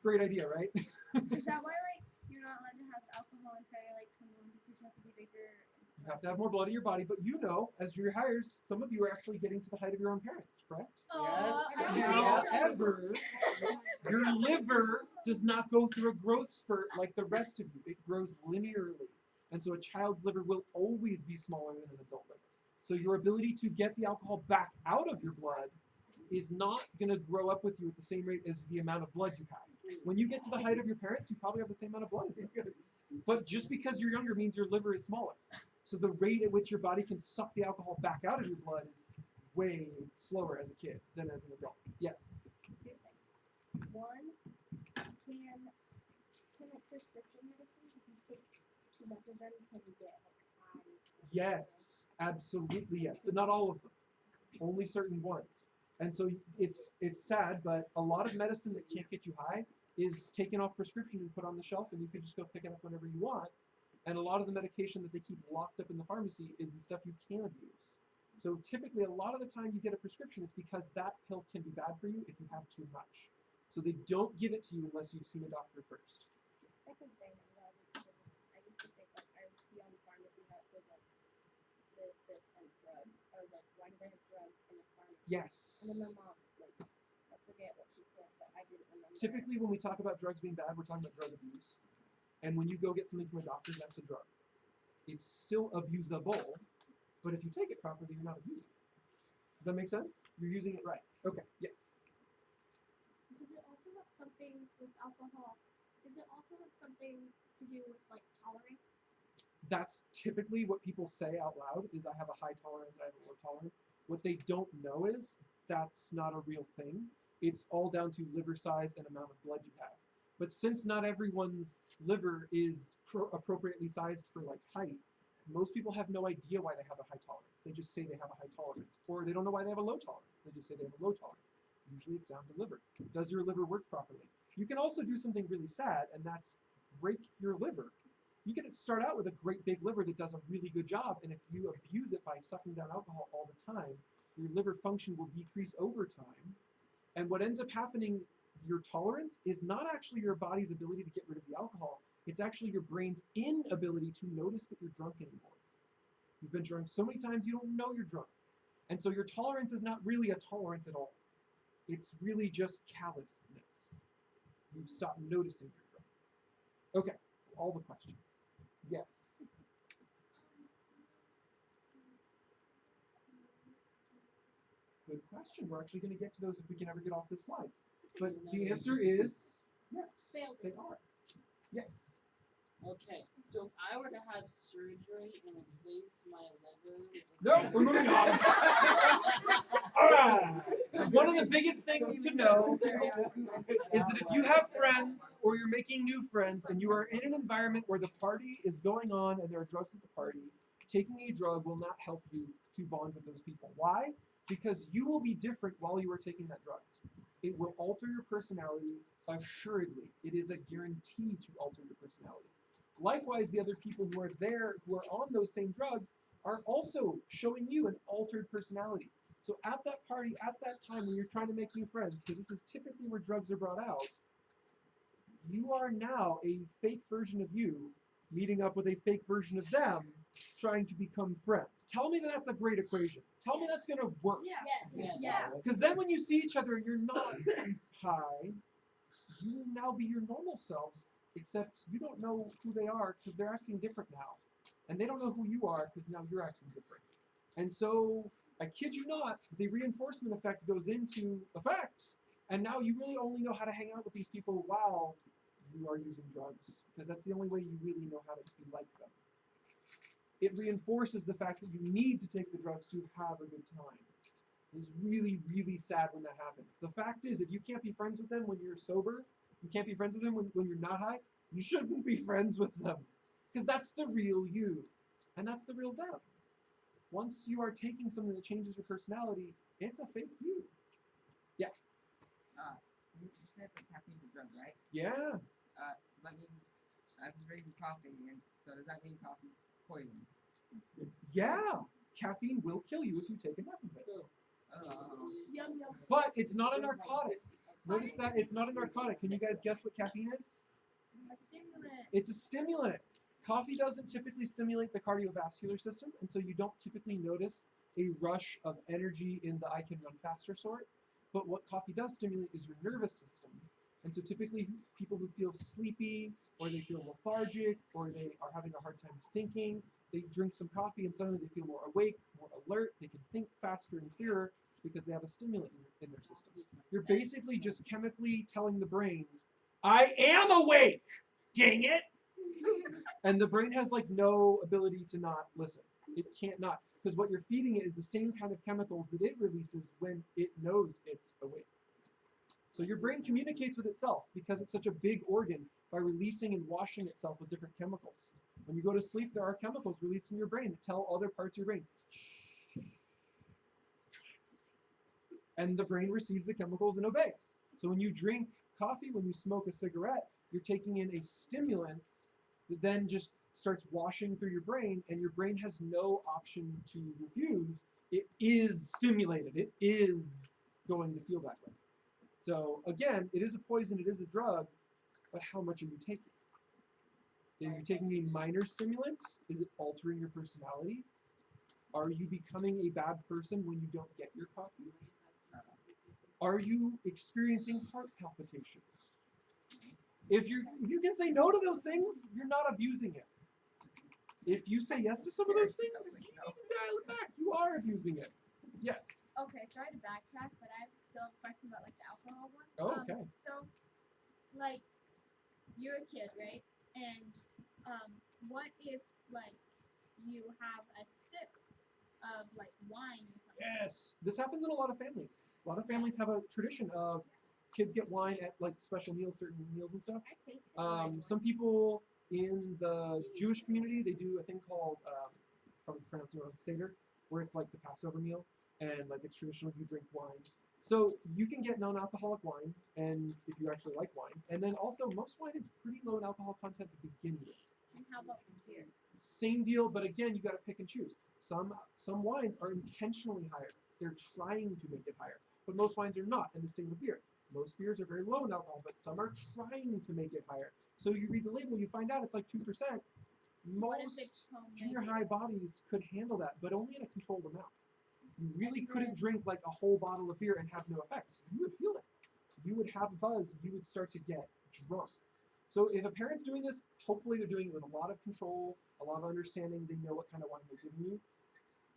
Great idea, right? Is that why like you're not allowed to have alcohol until you're like 21 because you have to be bigger? You have to have more blood in your body, but you know, as your hires, some of you are actually getting to the height of your own parents, correct? However, your liver does not go through a growth spurt like the rest of you. It grows linearly. And so a child's liver will always be smaller than an adult liver. So your ability to get the alcohol back out of your blood is not going to grow up with you at the same rate as the amount of blood you have. When you get to the height of your parents, you probably have the same amount of blood as them. But just because you're younger means your liver is smaller. So the rate at which your body can suck the alcohol back out of your blood is way slower as a kid than as an adult. Yes? Two things. One, can like prescription medicine, if you take too much of them, can you get like high? Yes, absolutely yes, but not all of them. Only certain ones. And so it's sad, but a lot of medicine that can't get you high is taken off prescription and put on the shelf, and you can just go pick it up whenever you want. And a lot of the medication that they keep locked up in the pharmacy is the stuff you can abuse. So typically, a lot of the time you get a prescription, it's because that pill can be bad for you if you have too much. So they don't give it to you unless you've seen a doctor first. Second thing I'm glad because I used to think like I would see on the pharmacy how it said like this, and drugs. I was like, why do they have drugs in the pharmacy? Yes. And then my mom, like, I forget what she said, but I didn't remember. Typically, when we talk about drugs being bad, we're talking about drug abuse. And when you go get something from a doctor, that's a drug. It's still abusable, but if you take it properly, you're not abusing it. Does that make sense? You're using it right. Okay, yes. Does it also have something with alcohol? Does it also have something to do with like tolerance? That's typically what people say out loud is I have a high tolerance, I have a low tolerance. What they don't know is that's not a real thing. It's all down to liver size and amount of blood you have. But since not everyone's liver is appropriately sized for like height, most people have no idea why they have a high tolerance. They just say they have a high tolerance. Or they don't know why they have a low tolerance. They just say they have a low tolerance. Usually it's down to liver. Does your liver work properly? You can also do something really sad, and that's break your liver. You can start out with a great big liver that does a really good job, and if you abuse it by sucking down alcohol all the time, your liver function will decrease over time. And what ends up happening, your tolerance is not actually your body's ability to get rid of the alcohol. It's actually your brain's inability to notice that you're drunk anymore. You've been drunk so many times you don't know you're drunk. And so your tolerance is not really a tolerance at all. It's really just callousness. You've stopped noticing you're drunk. Okay, all the questions. Yes. Good question. We're actually going to get to those if we can ever get off this slide. But the answer is yes, they are. Yes. Okay, so if I were to have surgery and replace my liver... No, we're moving on. All right. One of the biggest things to know is that if you have friends or you're making new friends and you are in an environment where the party is going on and there are drugs at the party, taking a drug will not help you to bond with those people. Why? Because you will be different while you are taking that drug. It will alter your personality assuredly. It is a guarantee to alter your personality. Likewise, the other people who are there, who are on those same drugs, are also showing you an altered personality. So at that party, at that time when you're trying to make new friends, because this is typically where drugs are brought out, you are now a fake version of you meeting up with a fake version of them, trying to become friends. Tell me that that's a great equation. Tell me that's going to work. Yeah. Because then when you see each other and you're not high, you will now be your normal selves, except you don't know who they are because they're acting different now. And they don't know who you are because now you're acting different. And so, I kid you not, the reinforcement effect goes into effect. And now you really only know how to hang out with these people while you are using drugs, because that's the only way you really know how to be like them. It reinforces the fact that you need to take the drugs to have a good time. It's really, really sad when that happens. The fact is, if you can't be friends with them when you're sober, you can't be friends with them when you're not high, you shouldn't be friends with them. Because that's the real you. And that's the real them. Once you are taking something that changes your personality, it's a fake you. Yeah. You said that caffeine's a drug, right? Yeah. That means I'm drinking coffee, and so does that mean coffee's poison? Yeah. Caffeine will kill you if you take enough of it. Yum, yum. But it's not a narcotic. Notice that it's not a narcotic. Can you guys guess what caffeine is? A stimulant. It's a stimulant. Coffee doesn't typically stimulate the cardiovascular system, and so you don't typically notice a rush of energy in the I can run faster sort. But what coffee does stimulate is your nervous system. And so typically people who feel sleepy, or they feel lethargic, or they are having a hard time thinking, they drink some coffee and suddenly they feel more awake, more alert, they can think faster and clearer because they have a stimulant in their system. You're basically just chemically telling the brain, I am awake, dang it! And the brain has like no ability to not listen. It can't not, because what you're feeding it is the same kind of chemicals that it releases when it knows it's awake. So your brain communicates with itself because it's such a big organ by releasing and washing itself with different chemicals. When you go to sleep, there are chemicals released in your brain that tell other parts of your brain, and the brain receives the chemicals and obeys. So when you drink coffee, when you smoke a cigarette, you're taking in a stimulant that then just starts washing through your brain, and your brain has no option to refuse. It is stimulated. It is going to feel that way. So again, it is a poison, it is a drug, but how much are you taking? Are you taking a minor stimulant? Is it altering your personality? Are you becoming a bad person when you don't get your coffee? Are you experiencing heart palpitations? If you can say no to those things, you're not abusing it. If you say yes to some of those things, you can dial it back. You are abusing it. Yes. Okay, sorry to backtrack, but I have still a question about like the alcohol one. Oh, okay. So, like, you're a kid, right? And what if like you have a sip of like wine or something? Yes. This happens in a lot of families. A lot of families have a tradition of kids get wine at like special meals, certain meals and stuff. I tasted wine Some people in the Jewish community, they do a thing called, probably pronouncing it wrong, Seder, where it's like the Passover meal, and like it's traditional you drink wine. So you can get non-alcoholic wine, and if you actually like wine, and then also most wine is pretty low in alcohol content to begin with. And how about beer? Same deal, but again, you got to pick and choose. Some wines are intentionally higher. They're trying to make it higher, but most wines are not, and the same with beer. Most beers are very low in alcohol, but some are trying to make it higher. So you read the label, you find out it's like 2%. What if it's Most homemade junior beer? high bodies could handle that, but only in a controlled amount. You really couldn't drink like a whole bottle of beer and have no effects. You would feel it. You would have buzz. You would start to get drunk. So if a parent's doing this, hopefully they're doing it with a lot of control, a lot of understanding. They know what kind of wine they're giving you.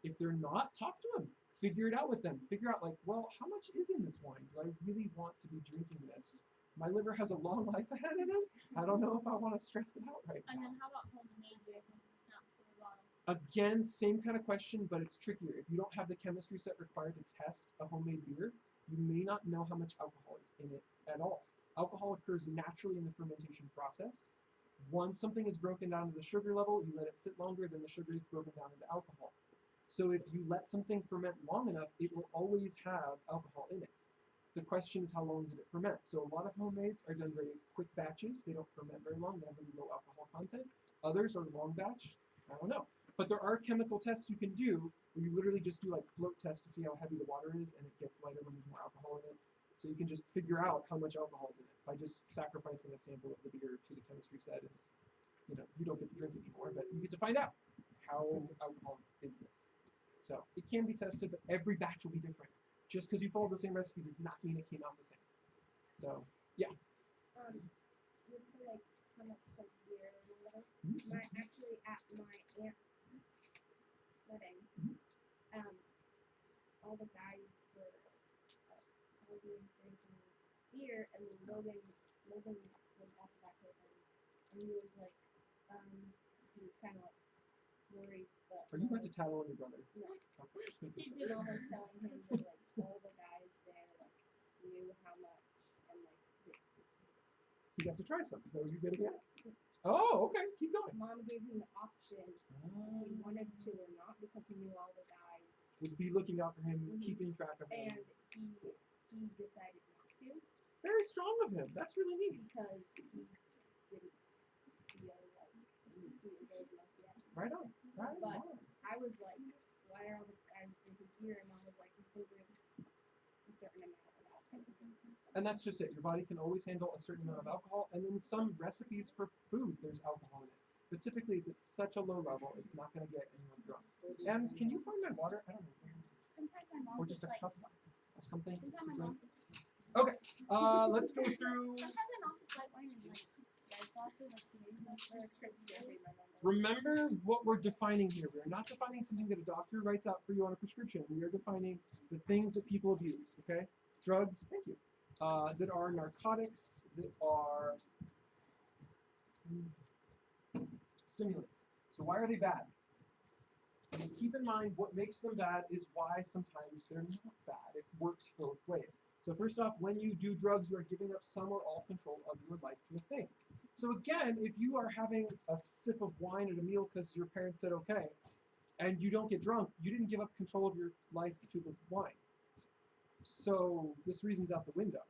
If they're not, talk to them. Figure it out with them. Figure out like, well, how much is in this wine? Do I really want to be drinking this? My liver has a long life ahead of it. I don't know if I want to stress it out right And now. then how about homemade beer since it's not full bottle? Again, same kind of question, but it's trickier. If you don't have the chemistry set required to test a homemade beer, you may not know how much alcohol is in it at all. Alcohol occurs naturally in the fermentation process. Once something is broken down to the sugar level, you let it sit longer, then the sugar is broken down into alcohol. So if you let something ferment long enough, it will always have alcohol in it. The question is, how long did it ferment? So a lot of homemades are done very quick batches. They don't ferment very long. They have really low alcohol content. Others are long batch. I don't know. But there are chemical tests you can do where you literally just do like float tests to see how heavy the water is, and it gets lighter when there's more alcohol in it. So you can just figure out how much alcohol is in it by just sacrificing a sample of the beer to the chemistry set. And, you don't get to drink anymore, but you get to find out how alcoholic is this. So it can be tested, but every batch will be different. Just because you follow the same recipe does not mean it came out the same. So yeah. With like how much like beer or whatever. Mm-hmm. Actually at my aunt's wedding, all the guys were all doing drinking beer, and then Logan was at the back with him, and he was like, he was kind of like worried, but Are you about to tattle on your brother? no. He Mom was telling him that like all the guys there like knew how much and like You have to try some. Is that what you're getting at? Oh, okay. Keep going. Mom gave him the option if he wanted to or not because he knew all the guys Would be looking out for him, Mhm. keeping track of him. and he decided not to Very strong of him. That's really neat. because he didn't feel like he was old enough yet. Right on. Right But on. I was like, why are all the guys drinking beer? And Mom was like, you can drink a certain amount of alcohol. And that's just it. Your body can always handle a certain amount of alcohol, and in some recipes for food, there's alcohol in it. But typically, it's at such a low level, it's not going to get anyone drunk. And can you find my water? I don't know. Sometimes my mom Or just a like, cup or something. sometimes to my drink. mom Okay. Let's go through. sometimes my mom puts white wine and like red sauces like tomato sauce or shrimp scampi, my mom does. Remember what we're defining here. We are not defining something that a doctor writes out for you on a prescription. We are defining the things that people abuse, okay? Drugs, thank you, that are narcotics, that are stimulants. So why are they bad? And keep in mind, what makes them bad is why sometimes they're not bad. It works both ways. So first off, when you do drugs, you are giving up some or all control of your life to a thing. So again, if you are having a sip of wine at a meal because your parents said okay, and you don't get drunk, you didn't give up control of your life to the wine. So this reason's out the window,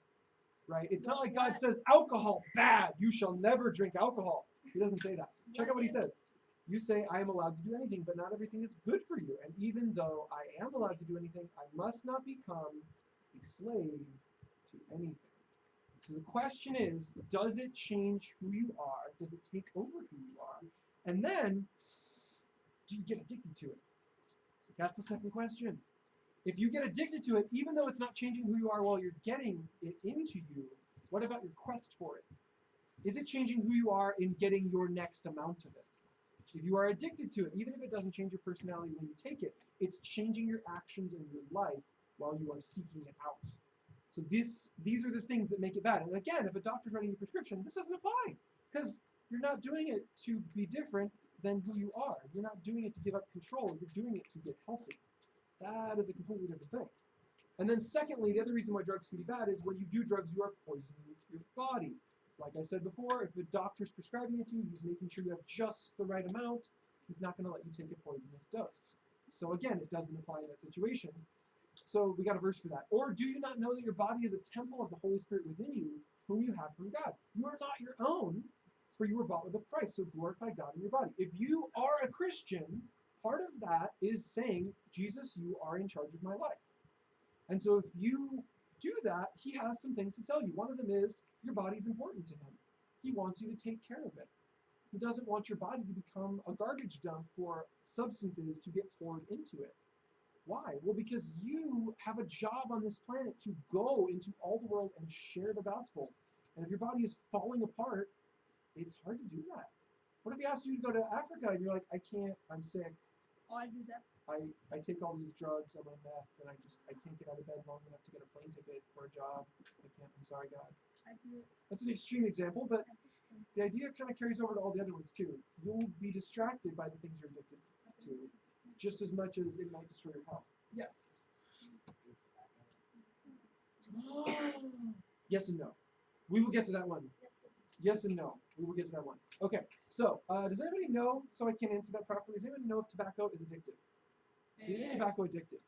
right? It's not like God says, alcohol, bad, you shall never drink alcohol. He doesn't say that. Check out what he says. You say, I am allowed to do anything, but not everything is good for you. And even though I am allowed to do anything, I must not become a slave to anything. So the question is, does it change who you are? Does it take over who you are? And then, do you get addicted to it? That's the second question. If you get addicted to it, even though it's not changing who you are while you're getting it into you, what about your quest for it? Is it changing who you are in getting your next amount of it? If you are addicted to it, even if it doesn't change your personality when you take it, it's changing your actions in your life while you are seeking it out. So these are the things that make it bad. And again, if a doctor's writing you a prescription, this doesn't apply because you're not doing it to be different than who you are. You're not doing it to give up control. You're doing it to get healthy. That is a completely different thing. And then secondly, the other reason why drugs can be bad is when you do drugs, you are poisoning your body. Like I said before, if a doctor's prescribing it to you, he's making sure you have just the right amount. He's not going to let you take a poisonous dose. So again, it doesn't apply in that situation. So we got a verse for that. Or do you not know that your body is a temple of the Holy Spirit within you, whom you have from God? You are not your own, for you were bought with a price. So glorify God in your body. If you are a Christian, part of that is saying, Jesus, you are in charge of my life. And so if you do that, he has some things to tell you. One of them is your body is important to him. He wants you to take care of it. He doesn't want your body to become a garbage dump for substances to get poured into it. Why? Well, because you have a job on this planet to go into all the world and share the gospel. And if your body is falling apart, it's hard to do that. What if he asks you to go to Africa and you're like, I can't, I'm sick. Oh, I do that. I take all these drugs, I'm on meth, and I can't get out of bed long enough to get a plane ticket or a job. I can't, I'm sorry, God. I do it. That's an extreme example, but the idea kind of carries over to all the other ones too. You'll be distracted by the things you're addicted to, just as much as it might destroy your health. Yes. Yes and no. We will get to that one. Yes and no. We will get to that one. Okay, so does anybody know, so I can answer that properly, does anybody know if tobacco is addictive? Is tobacco addictive?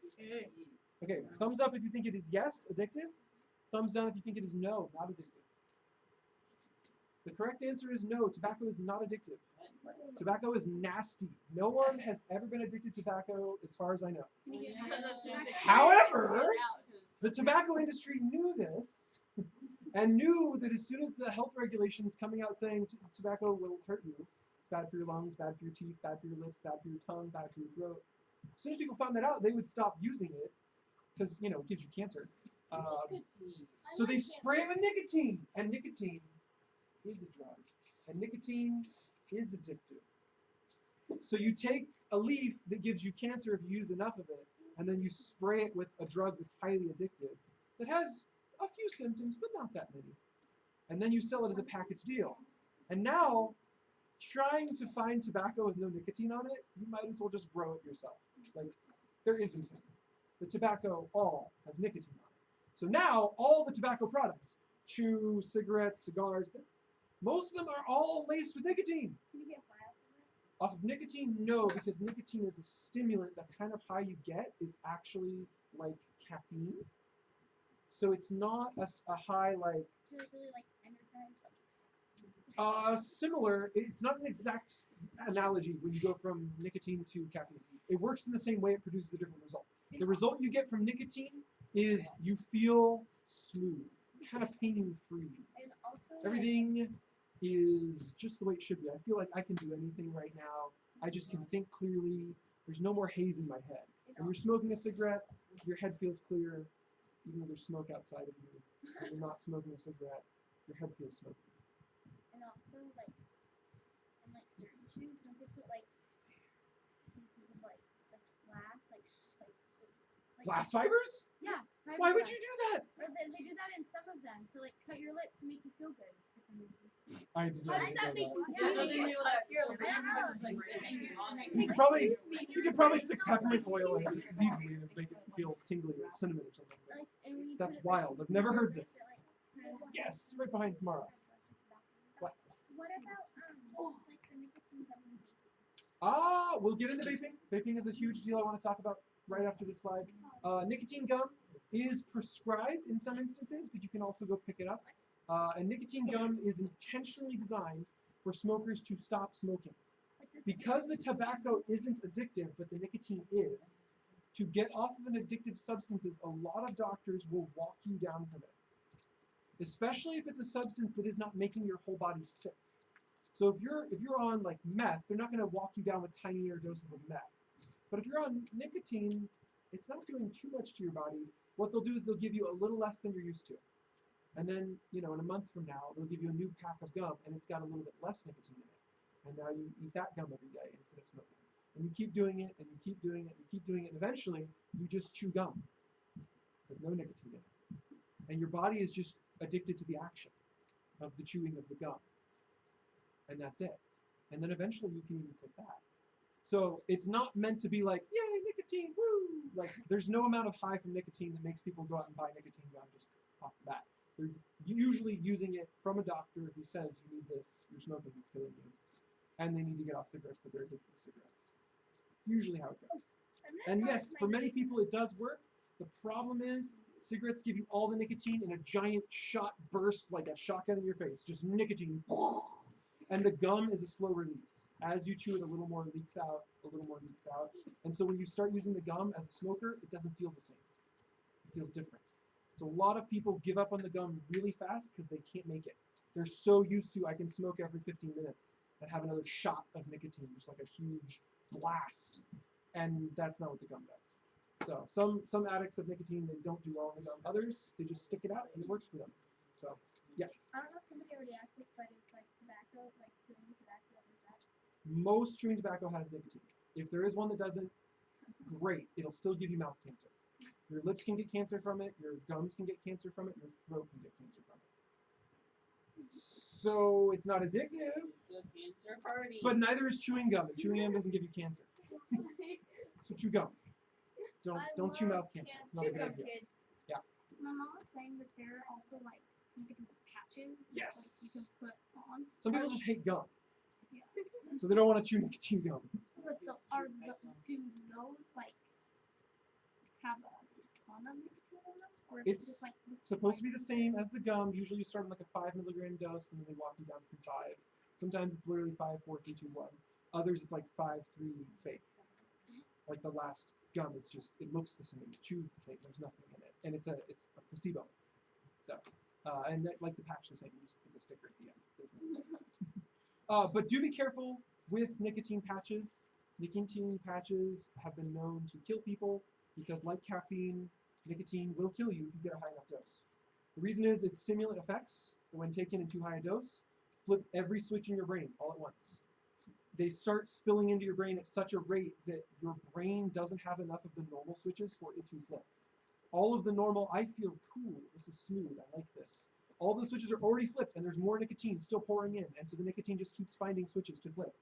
Okay, thumbs up if you think it is yes, addictive. Thumbs down if you think it is no, not addictive. The correct answer is no, tobacco is not addictive. Tobacco is nasty. No one has ever been addicted to tobacco as far as I know. However, the tobacco industry knew this and knew that as soon as the health regulations coming out saying tobacco will hurt you, it's bad for your lungs, bad for your teeth, bad for your lips, bad for your tongue, bad for your throat. As soon as people found that out, they would stop using it because, you know, it gives you cancer. So they spray it with nicotine, and nicotine is a drug, and nicotine is addictive. So you take a leaf that gives you cancer if you use enough of it, and then you spray it with a drug that's highly addictive that has a few symptoms, but not that many. And then you sell it as a package deal. And now, trying to find tobacco with no nicotine on it, you might as well just grow it yourself. Like, there isn't any. The tobacco all has nicotine on it. So now, all the tobacco products, chew, cigarettes, cigars, most of them are all laced with nicotine. Can you get high Off of nicotine, no, because nicotine is a stimulant. That kind of high you get is actually like caffeine. So it's not a high like... So like really like energized? Similar. It's not an exact analogy when you go from nicotine to caffeine. It works in the same way, it produces a different result. The result you get from nicotine is you feel smooth, kind of pain-free. And also Everything is just the way it should be. I feel like I can do anything right now. I just can think clearly. There's no more haze in my head. When you're smoking a cigarette, your head feels clear, even though there's smoke outside of you. When you're not smoking a cigarette, your head feels smoky. And also like in like certain shoes, don't they put like pieces of like glass, like Glass fibers? Yeah. Why would you do that? Or they do that in some of them to like cut your lips and make you feel good for some reason. I did How not does know that make you Yeah, so feel? then they would like your lips like hanging on it. You could probably stick peppermint oil in it just as easily and make it feel tingly or cinnamon or something. Like, and when you That's put it, like, wild. I've never heard it, this. like, Yes, right behind Samara. What? What about like the nicotine gum and vaping? Ah, we'll get into vaping. Vaping is a huge deal I want to talk about right after this slide. Nicotine gum is prescribed in some instances, but you can also go pick it up. And nicotine gum is intentionally designed for smokers to stop smoking. Because the tobacco isn't addictive, but the nicotine is, to get off of an addictive substances, a lot of doctors will walk you down from it. Especially if it's a substance that is not making your whole body sick. So if you're on like meth, they're not going to walk you down with tinier doses of meth. But if you're on nicotine, it's not doing too much to your body. What they'll do is they'll give you a little less than you're used to. And then, you know, in a month from now, they'll give you a new pack of gum, and it's got a little bit less nicotine in it. And now you eat that gum every day instead of smoking. And you keep doing it, and you keep doing it, and you keep doing it, and eventually, you just chew gum with no nicotine in it. And your body is just addicted to the action of the chewing of the gum. And that's it. And then eventually, you can even quit that. So it's not meant to be like, yay, nicotine, woo! Like, there's no amount of high from nicotine that makes people go out and buy nicotine gum just off the bat. They're usually using it from a doctor who says you need this, you're smoking, it's killing you. And they need to get off cigarettes, but they're addicted to cigarettes. It's usually how it goes. And yes, for many people it does work. The problem is cigarettes give you all the nicotine in a giant shot burst, like a shotgun in your face, just nicotine. And the gum is a slow release. As you chew it, a little more leaks out, a little more leaks out. And so when you start using the gum as a smoker, it doesn't feel the same. It feels different. So a lot of people give up on the gum really fast because they can't make it. They're so used to, I can smoke every 15 minutes and have another shot of nicotine, just like a huge blast. And that's not what the gum does. So some addicts of nicotine, they don't do well on the gum. Others, they just stick it out and it works for them. So, yeah. I don't know if somebody already asked this, but it's like tobacco, like chewing tobacco, is that? Most chewing tobacco has nicotine. If there is one that doesn't, great. It'll still give you mouth cancer. Your lips can get cancer from it. Your gums can get cancer from it. Your throat can get cancer from it. So it's not addictive. It's a cancer party. But neither is chewing gum. And chewing gum doesn't give you cancer. So chew gum. Don't chew mouth cancer. It's not a good idea. Yeah. My mom was saying that there are also like nicotine patches. Yes. Like, you can put on. Some people just hate gum. Yeah. So they don't want to chew nicotine gum. But do those like have a ton of nicotine in them, or is It's it just like this supposed to be the same as the gum. Usually you start on like a 5 milligram dose and then they walk you down from 5. Sometimes it's literally 5, 4, 3, 2, 1. Others it's like 5, 3 fake. Like the last gum is just, it looks the same, it chews the same, there's nothing in it. And it's a placebo. So, and that, like the patch the same, it's a sticker at the end. But do be careful with nicotine patches. Nicotine patches have been known to kill people because like caffeine, nicotine will kill you if you get a high enough dose. The reason is its stimulant effects, when taken in too high a dose, flip every switch in your brain all at once. They start spilling into your brain at such a rate that your brain doesn't have enough of the normal switches for it to flip. All of the normal, I feel cool, this is smooth, I like this. All the switches are already flipped and there's more nicotine still pouring in, and so the nicotine just keeps finding switches to flip.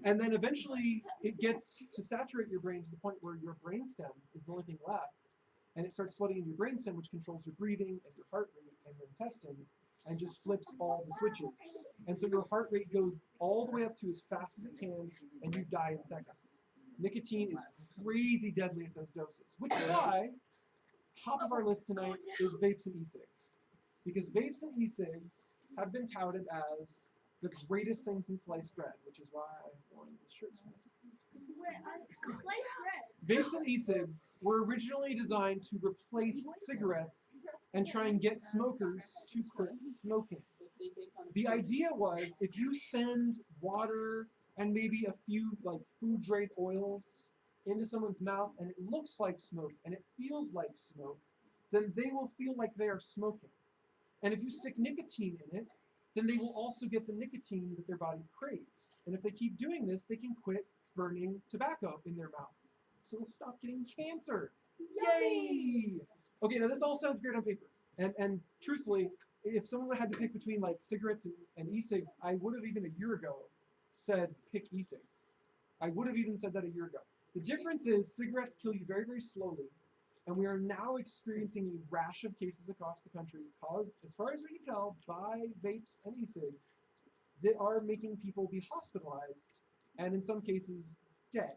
And then eventually it gets to saturate your brain to the point where your brainstem is the only thing left, and it starts flooding into your brainstem, which controls your breathing and your heart rate and your intestines, and just flips all the switches. And so your heart rate goes all the way up to as fast as it can, and you die in seconds. Nicotine is crazy deadly at those doses, which is why top of our list tonight is vapes and e-cigs. Because vapes and e-cigs have been touted as the greatest thing since sliced bread, which is why I'm wearing this shirt tonight. Wait, sliced bread. Vapes and e-cigs were originally designed to replace cigarettes and try and get smokers to quit smoking. The idea was if you send water and maybe a few like food grade oils into someone's mouth and it looks like smoke and it feels like smoke, then they will feel like they are smoking. And if you stick nicotine in it, then they will also get the nicotine that their body craves. And if they keep doing this, they can quit burning tobacco in their mouth. So they'll stop getting cancer. Yay! Okay, now this all sounds great on paper. And truthfully, if someone had to pick between like cigarettes and e-cigs, I would have even a year ago said pick e-cigs. I would have even said that a year ago. The difference is cigarettes kill you very, very slowly. And we are now experiencing a rash of cases across the country caused, as far as we can tell, by vapes and e-cigs that are making people be hospitalized and in some cases dead.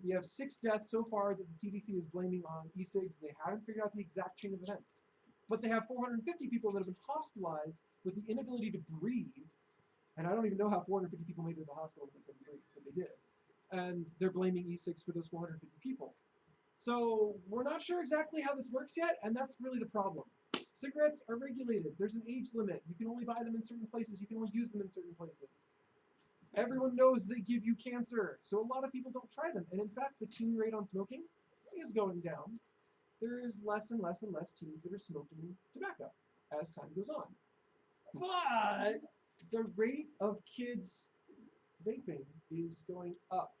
We have 6 deaths so far that the CDC is blaming on e-cigs. They haven't figured out the exact chain of events. But they have 450 people that have been hospitalized with the inability to breathe. And I don't even know how 450 people made it to the hospital and they couldn't breathe, but they did. And they're blaming e-cigs for those 450 people. So we're not sure exactly how this works yet, and that's really the problem. Cigarettes are regulated. There's an age limit. You can only buy them in certain places. You can only use them in certain places. Everyone knows they give you cancer, so a lot of people don't try them. And in fact, the teen rate on smoking is going down. There is less and less and less teens that are smoking tobacco as time goes on. But the rate of kids vaping is going up,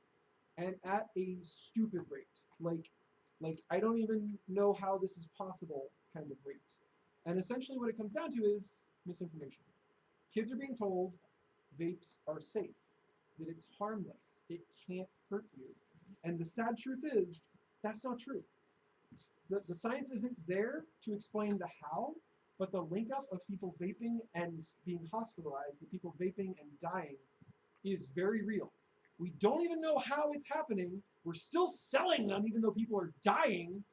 and at a stupid rate. Like I don't even know how this is possible kind of rate. And essentially what it comes down to is misinformation. Kids are being told vapes are safe. that it's harmless. It can't hurt you. And the sad truth is, that's not true. The science isn't there to explain the how, but the link up of people vaping and being hospitalized, the people vaping and dying, is very real. We don't even know how it's happening. We're still selling them even though people are dying.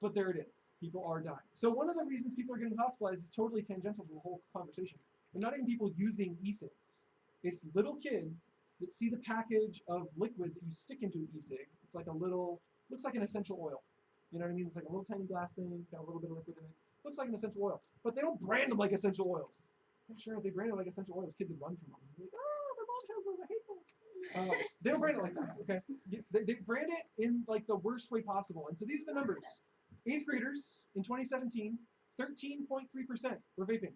But there it is. People are dying. So one of the reasons people are getting hospitalized is totally tangential to the whole conversation. They're not even people using e-cigs. It's little kids that see the package of liquid that you stick into an e-cig. It's like a little, looks like an essential oil. You know what I mean? It's like a little tiny glass thing. It's got a little bit of liquid in it. Looks like an essential oil. But they don't brand them like essential oils. I'm sure if they brand it like essential oils, kids would run from them. They're like, oh, my mom has those. I hate those. They don't brand it like that, okay? They brand it in like the worst way possible. And so these are the numbers. 8th graders in 2017, 13.3% were vaping.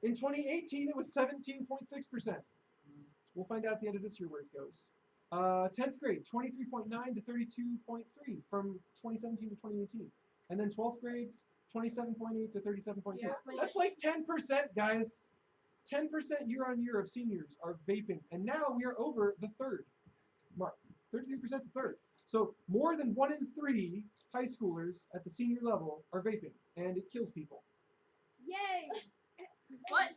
In 2018, it was 17.6%. We'll find out at the end of this year where it goes. 10th grade, 23.9 to 32.3 from 2017 to 2018. And then 12th grade, 27.8 to 37.2. Yeah. That's like 10%, guys. 10% year on year of seniors are vaping. And now we are over the third mark. 33% to third. So more than 1 in 3 high schoolers at the senior level are vaping, and it kills people. Yay! What?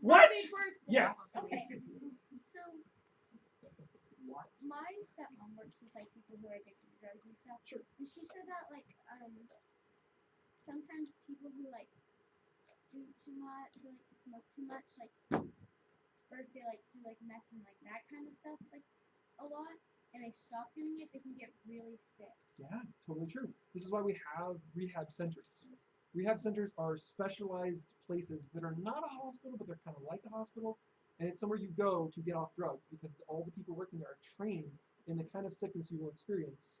What? Happy birthday. Yes. Okay. So, my stepmom works with like people who are addicted to drugs and stuff. Sure. And she said that like sometimes people who like do too much or like smoke too much, like, or if they like do like meth and like that kind of stuff like a lot, and they stop doing it, they can get really sick. Yeah, totally true. This is why we have rehab centers. Rehab centers are specialized places that are not a hospital, but they're kind of like a hospital. And it's somewhere you go to get off drugs because all the people working there are trained in the kind of sickness you will experience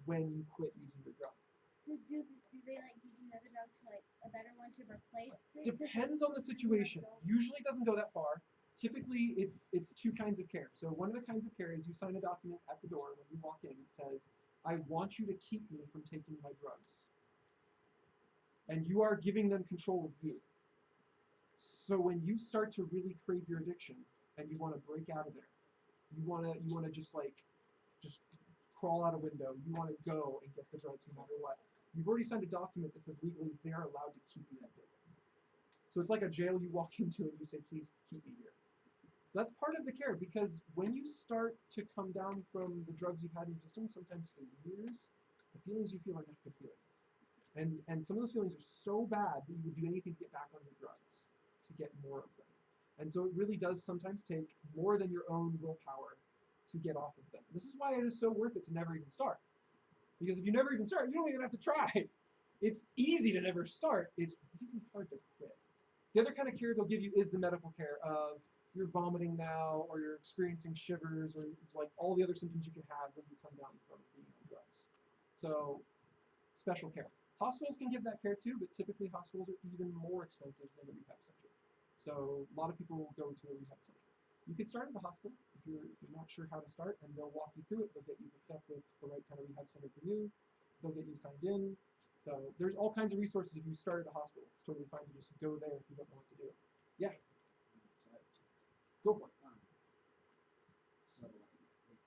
when you quit using your drug. So do they like give you another drug to like a better one to replace it? Depends on the situation. Usually it doesn't go that far. Typically it's 2 kinds of care. So one of the kinds of care is you sign a document at the door when you walk in. It says, I want you to keep me from taking my drugs. And you are giving them control of you. So when you start to really crave your addiction and you want to break out of there, you want to just crawl out a window, you want to go and get the drugs no matter what. You've already signed a document that says legally they are allowed to keep you in that building. So it's like a jail you walk into and you say, please keep me here. So that's part of the care, because when you start to come down from the drugs you've had in your system, sometimes for years, the feelings you feel are not good feelings. And some of those feelings are so bad that you would do anything to get back on your drugs, to get more of them. And so it really does sometimes take more than your own willpower to get off of them. This is why it is so worth it to never even start. Because if you never even start, you don't even have to try. It's easy to never start. It's really hard to quit. The other kind of care they'll give you is the medical care of you're vomiting now, or you're experiencing shivers, or like all the other symptoms you can have when you come down from being on drugs. So special care. Hospitals can give that care too, but typically hospitals are even more expensive than a rehab center. So a lot of people will go to a rehab center. You could start at the hospital if you're not sure how to start, and they'll walk you through it. They'll get you hooked up with the right kind of rehab center for you. They'll get you signed in. So there's all kinds of resources if you start at a hospital. It's totally fine to just go there if you don't know what to do. Yeah. Go for it. So like this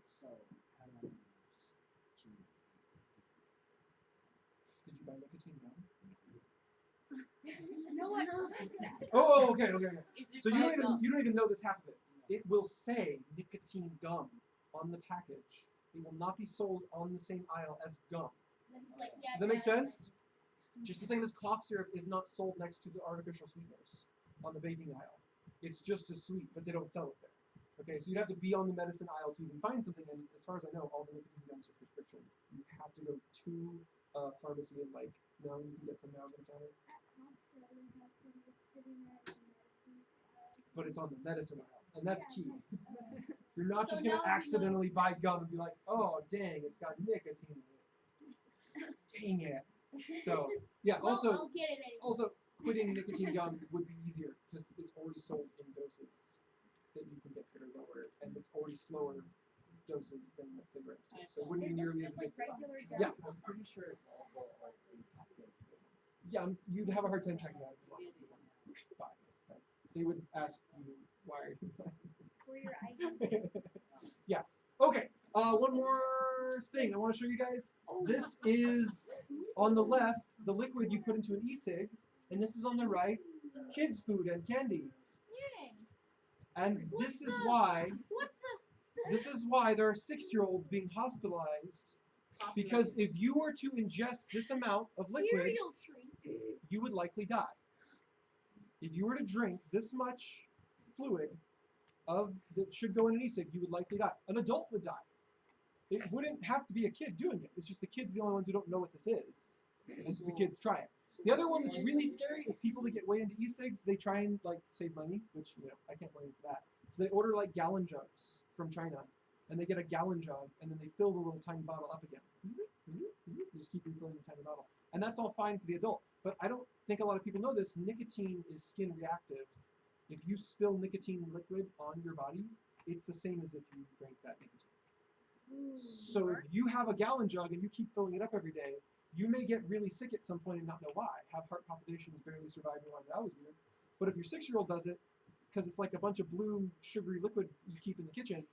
so how do I just chew Did you buy nicotine gum? No one. Oh, okay. Is it So you gum? don't even know this half of it. It will say nicotine gum on the package. It will not be sold on the same aisle as gum. Then he's like, yeah, Does that make yeah, sense? Just the same as cough syrup is not sold next to the artificial sweeteners on the vaping aisle. It's just as sweet, but they don't sell it there. Okay, so you'd have to be on the medicine aisle to even find something, and as far as I know, all the nicotine gums are prescription. You have to go to a pharmacy and like, no, you can get some now over the counter. At Costco, we have some just sitting there as a medicine. But it's on the medicine aisle, and that's key. You're not So just gonna now we know accidentally it's buy gum and be like, oh dang, it's got nicotine in it. Dang it. So yeah, Well, also I'll get it anyway. also quitting nicotine gum would be easier because it's already sold in doses that you can get that are lower, and it's already slower doses than like cigarettes do. So it wouldn't be nearly as It's just like addictive. regular Yeah. gum. I'm pretty sure it's also like Yeah, you'd have a hard time checking out as well. Buy, right? they would ask you, why are you buying For your ID. this? Yeah. Okay. One more thing I want to show you guys. This is on the left, the liquid you put into an e-cig, and this is on the right, kids' food and candy. And this is why there are 6-year-olds being hospitalized, because if you were to ingest this amount of liquid, Cereal treats. you would likely die. If you were to drink this much fluid that should go in an e-cig, you would likely die. An adult would die. It wouldn't have to be a kid doing it. It's just the kids are the only ones who don't know what this is. And so the kids try it. The other one that's really scary is people that get way into e-cigs. They try and like save money, which I can't blame them for that. So they order like gallon jugs from China, and they get a gallon jug, and then they fill the little tiny bottle up again. They just keep refilling the tiny bottle, and that's all fine for the adult. But I don't think a lot of people know this. Nicotine is skin reactive. If you spill nicotine liquid on your body, it's the same as if you drank that nicotine. So if you have a gallon jug and you keep filling it up every day, you may get really sick at some point and not know why. Have heart palpitations, barely survive your life. That was weird. But if your 6-year-old does it, because it's like a bunch of blue sugary liquid you keep in the kitchen,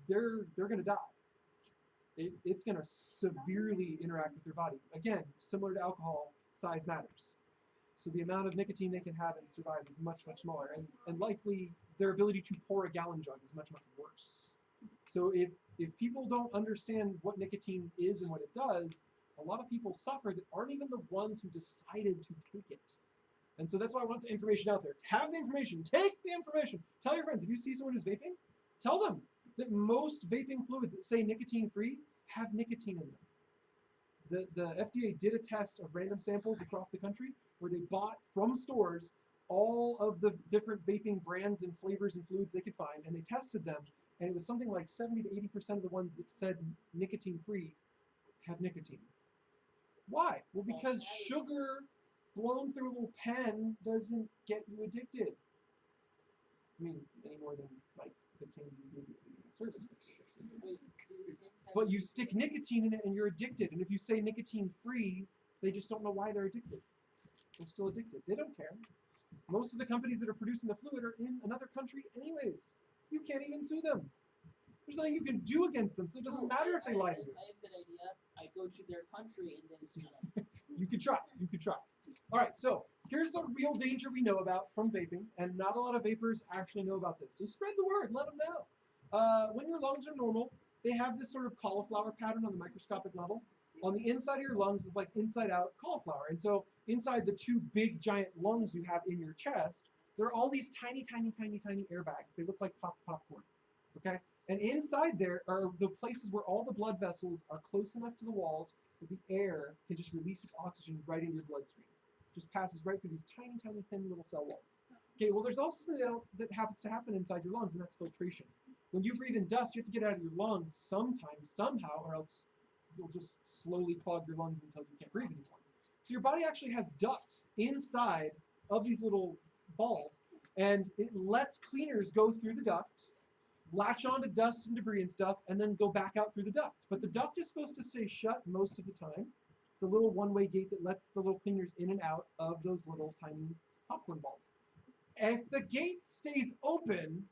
they're gonna die. It's gonna severely interact with your body. Again, similar to alcohol, size matters. So the amount of nicotine they can have and survive is much, much smaller, and likely their ability to pour a gallon jug is much, much worse. So if people don't understand what nicotine is and what it does, a lot of people suffer that aren't even the ones who decided to take it. And so that's why I want the information out there. Have the information. Take the information. Tell your friends. If you see someone who's vaping, tell them that most vaping fluids that say nicotine-free have nicotine in them. The FDA did a test of random samples across the country where they bought from stores all of the different vaping brands and flavors and fluids they could find, and they tested them, and it was something like 70 to 80% of the ones that said nicotine-free have nicotine. Why? Well, because sugar blown through a little pen doesn't get you addicted. I mean, any more than like the candy you give in service. But you stick nicotine in it and you're addicted. And if you say nicotine-free, they just don't know why they're addicted. They're still addicted. They don't care. Most of the companies that are producing the fluid are in another country anyways. You can't even sue them. There's nothing you can do against them, so it doesn't matter if they lie to you. I have a good idea. I go to their country and then sue them. You could try. You could try. All right, so here's the real danger we know about from vaping, and not a lot of vapors actually know about this. So spread the word. Let them know. When your lungs are normal, they have this sort of cauliflower pattern on the microscopic level. On the inside of your lungs is like inside-out cauliflower. And so inside the 2 big giant lungs you have in your chest, there are all these tiny, tiny, tiny, tiny airbags. They look like popcorn. Okay? And inside there are the places where all the blood vessels are close enough to the walls that the air can just release its oxygen right into your bloodstream. Just passes right through these tiny, tiny, thin little cell walls. Okay, well, there's also something that happens to happen inside your lungs, and that's filtration. When you breathe in dust, you have to get it out of your lungs sometime, somehow, or else you'll just slowly clog your lungs until you can't breathe anymore. So your body actually has ducts inside of these little balls, and it lets cleaners go through the duct, latch onto dust and debris and stuff, and then go back out through the duct. But the duct is supposed to stay shut most of the time. It's a little one-way gate that lets the little cleaners in and out of those little tiny popcorn balls. If the gate stays open,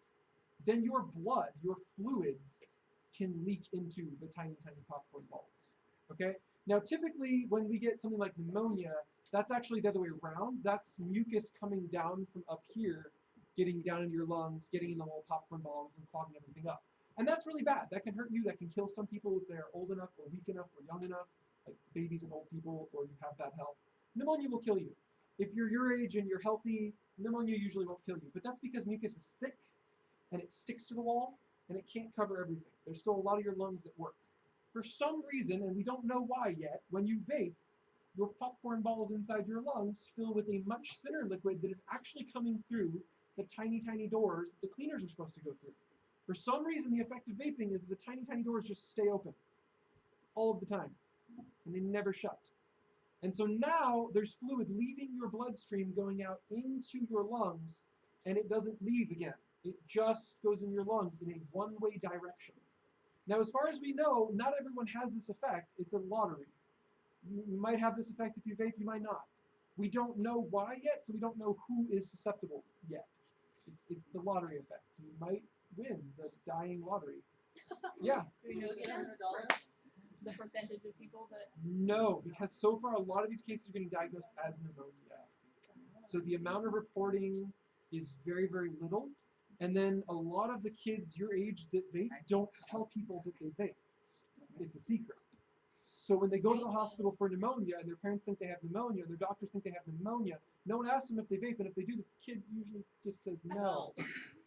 then your blood, your fluids, can leak into the tiny, tiny popcorn balls. Okay? Now, typically, when we get something like pneumonia, that's actually the other way around. That's mucus coming down from up here, getting down into your lungs, getting in the little popcorn balls and clogging everything up. And that's really bad. That can hurt you. That can kill some people if they're old enough or weak enough or young enough, like babies and old people, or you have bad health. Pneumonia will kill you. If you're your age and you're healthy, pneumonia usually won't kill you. But that's because mucus is thick and it sticks to the wall and it can't cover everything. There's still a lot of your lungs that work. For some reason, and we don't know why yet, when you vape, your popcorn balls inside your lungs fill with a much thinner liquid that is actually coming through the tiny, tiny doors that the cleaners are supposed to go through. For some reason, the effect of vaping is the tiny, tiny doors just stay open all of the time, and they never shut. And so now there's fluid leaving your bloodstream going out into your lungs, and it doesn't leave again. It just goes in your lungs in a one-way direction. Now, as far as we know, not everyone has this effect. It's a lottery. You might have this effect if you vape, you might not. We don't know why yet, so we don't know who is susceptible yet. It's the lottery effect. You might win the dying lottery. Yeah. Do we know the $100? The percentage of people that. No, because so far a lot of these cases are getting diagnosed as pneumonia. So the amount of reporting is very, very little. And then a lot of the kids your age that vape don't tell people that they vape. It's a secret. So when they go to the hospital for pneumonia and their parents think they have pneumonia, their doctors think they have pneumonia, no one asks them if they vape, and if they do, the kid usually just says no.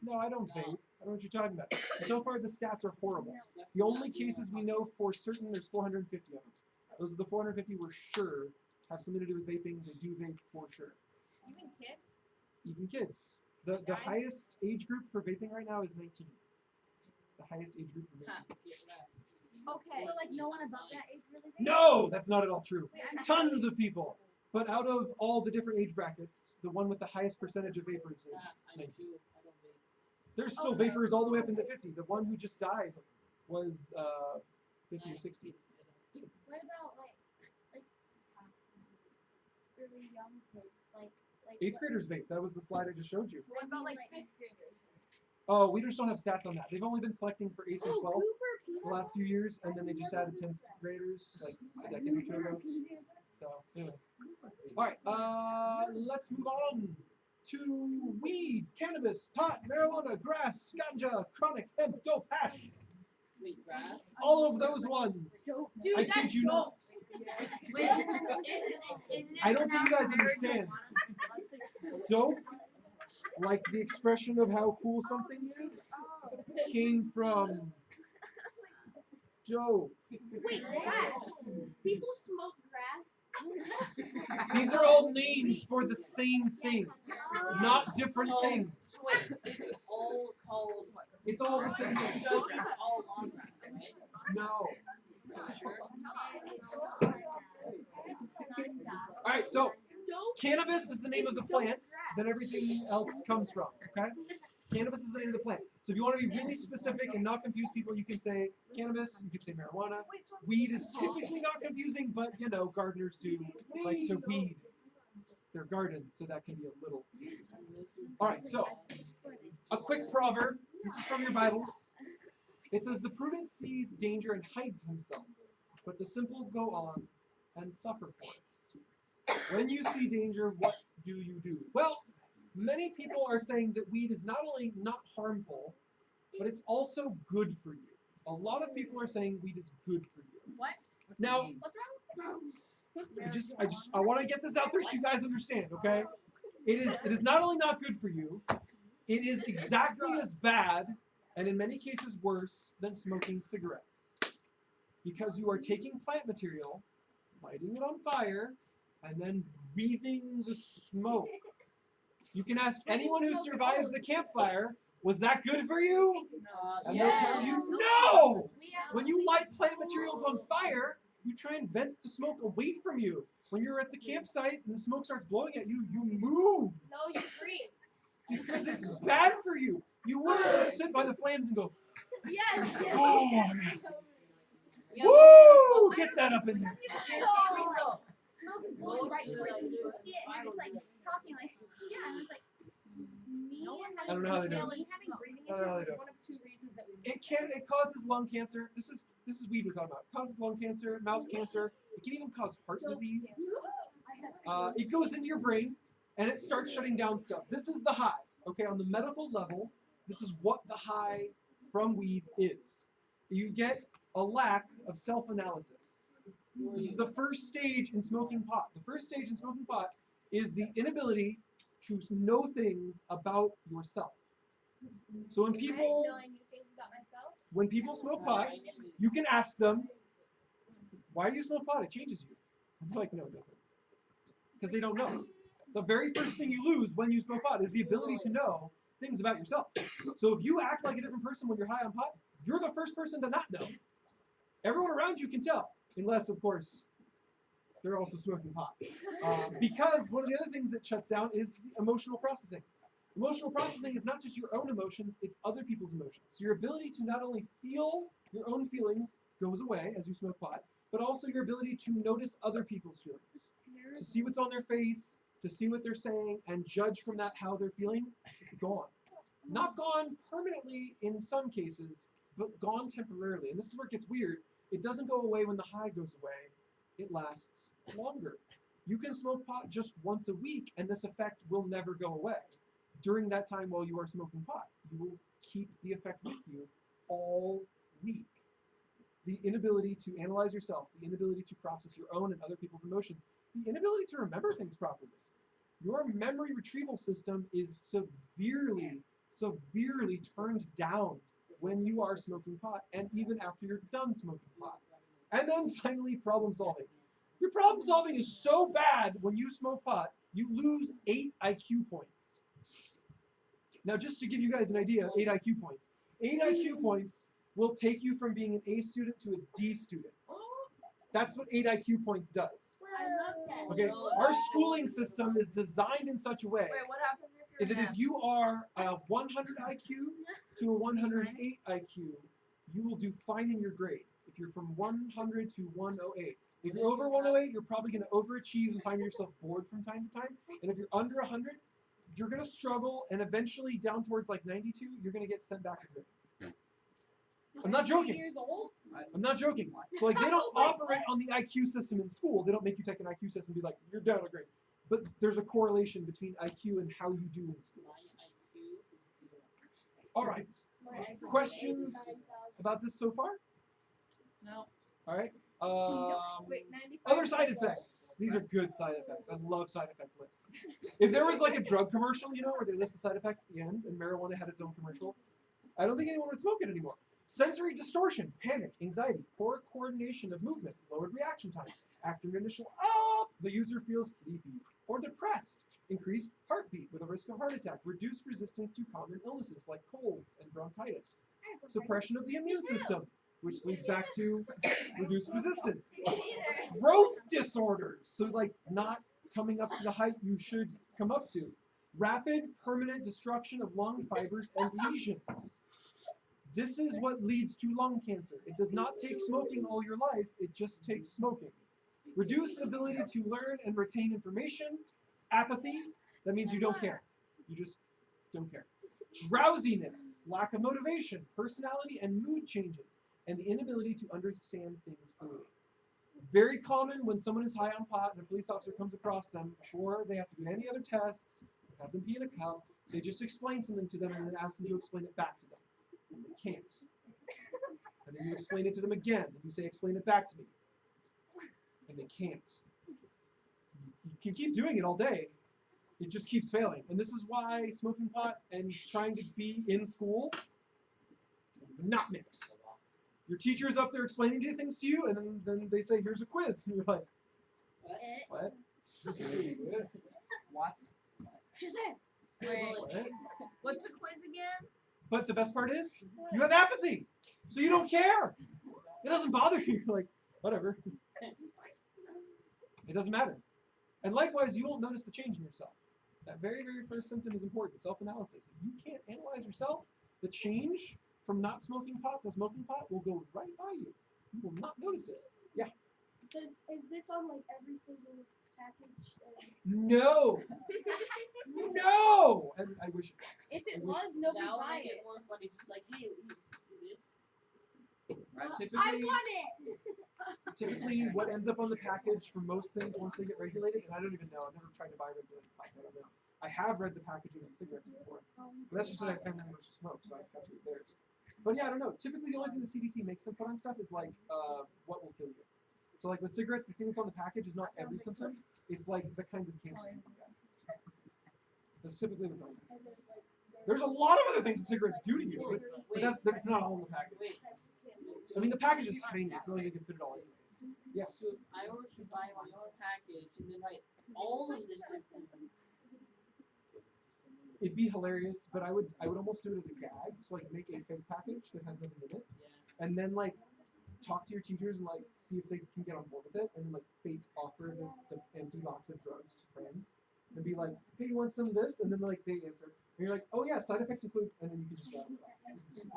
No, I don't vape. I don't know what you're talking about. So far the stats are horrible. The only cases we know for certain, there's 450 of them. Those are the 450 we're sure have something to do with vaping. They do vape for sure. Even kids? Even kids. The highest age group for vaping right now is 19. It's the highest age group for vaping. Okay. So like no one above that age really vapes? No, that's not at all true. Tons of people. But out of all the different age brackets, the one with the highest percentage of vapors is 19. There's still vapors all the way up into 50. The one who just died was 50 or 60. What about like really young kids? Like 8th graders vape. That was the slide I just showed you. What about like 5th graders? Oh, we just don't have stats on that. They've only been collecting for 8th and 12th the last few years, and then they just added 10th graders like a decade or two ago. So, anyways. All right, let's move on to weed, cannabis, pot, marijuana, grass, ganja, chronic, hemp, dope, hash. Wait, grass? All of those ones. Dude, I kid you not. Wait, I don't think you guys understand. Dope, like the expression of how cool something is, came from dope. Wait, grass. People smoke grass. These are all names for the same thing, not different things. Wait, is it all called what? It's all the same thing. So it's all long grass, right? No. Sure. All right, so cannabis is the name of the plant that everything else comes from, okay? Cannabis is the name of the plant. So if you want to be really specific and not confuse people, you can say cannabis, you can say marijuana. Weed is typically not confusing, but you know, gardeners do like to weed their gardens, so that can be a little confusing. All right, so a quick proverb. This is from your Bibles. It says, "The prudent sees danger and hides himself, but the simple go on and suffer for it." When you see danger, what do you do? Well, many people are saying that weed is not only not harmful, but it's also good for you. A lot of people are saying weed is good for you. What? Now, What's wrong with I want to get this out there so you guys understand, okay? It is not only not good for you, it is exactly as bad, and in many cases worse, than smoking cigarettes. Because you are taking plant material, lighting it on fire, and then breathing the smoke. You can ask anyone who survived the campfire, was that good for you? And they'll tell you, no! When you light plant materials on fire, you try and vent the smoke away from you. When you're at the campsite and the smoke starts blowing at you, you move. No, you breathe. Because it's bad for you. You wouldn't just sit by the flames and go, Yes. oh, Yeah. woo! Get that up in there. Smoke is blowing right towards you. You can see it, and you're just like talking like, yeah, and it's like me. I don't know how they do it. Me having breathing I don't know how they issues do is it. one of 2 reasons that we. It causes lung cancer. This is weed we're talking about. It causes lung cancer, mouth cancer. It can even cause heart disease. It goes into your brain and it starts shutting down stuff. This is the high. Okay, on the medical level, this is what the high from weed is. You get a lack of self-analysis. This is the first stage in smoking pot. The first stage in smoking pot is the inability to know things about yourself. So when people smoke pot, you can ask them, why do you smoke pot? It changes you. And they're like, no, it doesn't. Because they don't know. The very first thing you lose when you smoke pot is the ability to know things about yourself. So if you act like a different person when you're high on pot, you're the first person to not know. Everyone around you can tell, unless, of course, they're also smoking pot. Because one of the other things that shuts down is the emotional processing. Emotional processing is not just your own emotions, it's other people's emotions. So your ability to not only feel your own feelings goes away as you smoke pot, but also your ability to notice other people's feelings. To see what's on their face, to see what they're saying and judge from that how they're feeling, gone. Not gone permanently in some cases, but gone temporarily. And this is where it gets weird. It doesn't go away when the high goes away. It lasts longer. You can smoke pot just once a week, and this effect will never go away. During that time while you are smoking pot, you will keep the effect with you all week. The inability to analyze yourself, the inability to process your own and other people's emotions, the inability to remember things properly. Your memory retrieval system is severely turned down when you are smoking pot, and even after you're done smoking pot. And then finally, problem solving. Your problem solving is so bad when you smoke pot, you lose 8 IQ points. Now, just to give you guys an idea, 8 IQ points. 8 IQ points will take you from being an A student to a D student. That's what 8 IQ points does. I love that. Okay, our schooling system is designed in such a way Wait, what happens if that you're if you are a 100 IQ to a 108 IQ, you will do fine in your grade. If you're from 100 to 108. If you're over 108, you're probably going to overachieve and find yourself bored from time to time. And if you're under 100, you're going to struggle, and eventually down towards like 92, you're going to get sent back a grade. I'm not joking. Years old? I'm not joking. So like they don't operate on the IQ system in school. They don't make you take an IQ test and be like, you're down a grade. But there's a correlation between IQ and how you do in school. All right. Questions about this so far? No. All right. Wait, 95 Other side effects. These are good side effects. I love side effect lists. If there was like a drug commercial, you know, where they list the side effects at the end, and marijuana had its own commercial, I don't think anyone would smoke it anymore. Sensory distortion, panic, anxiety, poor coordination of movement, lowered reaction time. After an initial up, the user feels sleepy or depressed. Increased heartbeat with a risk of heart attack. Reduced resistance to common illnesses like colds and bronchitis. Suppression of the immune system, which leads back to reduced resistance. Growth disorders, so like not coming up to the height you should come up to. Rapid, permanent destruction of lung fibers and lesions. This is what leads to lung cancer. It does not take smoking all your life, it just takes smoking. Reduced ability to learn and retain information. Apathy, that means you don't care. You just don't care. Drowsiness, lack of motivation, personality and mood changes, and the inability to understand things clearly. Very common when someone is high on pot and a police officer comes across them before they have to do any other tests, have them pee in a cup, they just explain something to them and then ask them to explain it back to them. And they can't. And then you explain it to them again, and you say, explain it back to me. And they can't. You can keep doing it all day. It just keeps failing. And this is why smoking pot and trying to be in school, not mix. Your teacher is up there explaining things to you, and then they say, here's a quiz. And you're like, what? What? Wait, What? what's the quiz again? But the best part is, you have apathy. So you don't care. It doesn't bother you. You're like, whatever. It doesn't matter. And likewise, you won't notice the change in yourself. That very, very first symptom is important, self-analysis. If you can't analyze yourself, the change from not smoking pot to smoking pot will go right by you. You will not notice it. Yeah. Is this on like every single package? No. No. And I wish it was. If it I wish- was, nobody That would buy make it. it more funny. Just like, hey, Elise, see this? I Typically, want it! typically, what ends up on the package for most things once they get regulated, and I don't even know. I've never tried to buy regulated pots. I don't know. I have read the packaging on cigarettes before, but that's just because I found them to smoke, so I have to read theirs. But yeah, I don't know. Typically, the only thing the CDC makes them put on stuff is like what will kill you. So like with cigarettes, the thing that's on the package is not every symptom. It's like the kinds of cancer you can get. That's typically what's on it. There's a lot of other things that cigarettes do to you, but that's not all in the package. Wait. I mean, the package is tiny. It's not like you can fit it all anyways. Yeah. So if I were to buy my own package and then write all of the symptoms. It'd be hilarious, but I would almost do it as a gag. So like make a fake package that has nothing in it, Yeah. and then like talk to your teachers and like see if they can get on board with it, and like fake offer the empty box of drugs to friends, and be like, hey, you want some of this? And then like they answer, and you're like, oh yeah, side effects include, and then you can just rattle it off.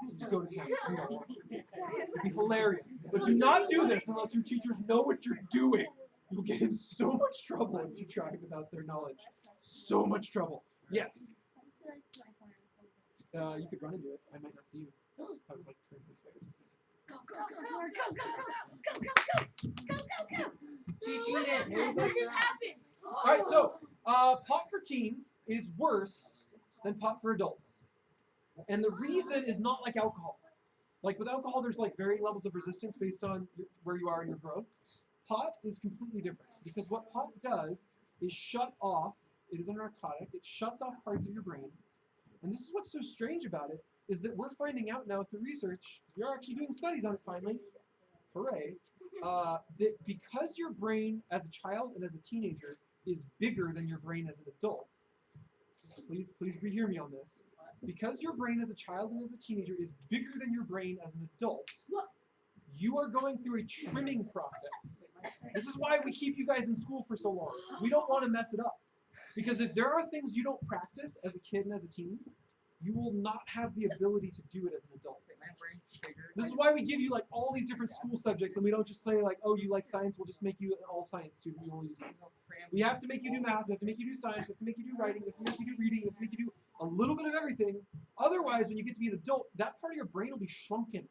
You just go to town. You know, it'd be hilarious. But do not do this unless your teachers know what you're doing. You will get in so much trouble if you try without their knowledge. So much trouble. Yes. You could run into it. I might not see you. I was like turning this way. Go, go, go, go, go, go, go, go, go, go, go, go. She cheated. What just happened? All right, so pot for teens is worse than pot for adults, and the reason is not like alcohol. Like with alcohol, there's like varying levels of resistance based on where you are in your growth. Pot is completely different because what pot does is shut off. It is a narcotic. It shuts off parts of your brain, and this is what's so strange about it is that we're finding out now through research. We are actually doing studies on it finally. Hooray! That because your brain as a child and as a teenager is bigger than your brain as an adult. Please hear me on this. Because your brain as a child and as a teenager is bigger than your brain as an adult, you are going through a trimming process. This is why we keep you guys in school for so long. We don't want to mess it up. Because if there are things you don't practice as a kid and as a teen, you will not have the ability to do it as an adult. This is why we give you like all these different school subjects, and we don't just say like, oh, you like science, we'll just make you an all science student. You only do science. We have to make you do math. We have to make you do science. We have to make you do writing. We have to make you do reading. We have to make you do a little bit of everything. Otherwise, when you get to be an adult, that part of your brain will be shrunken.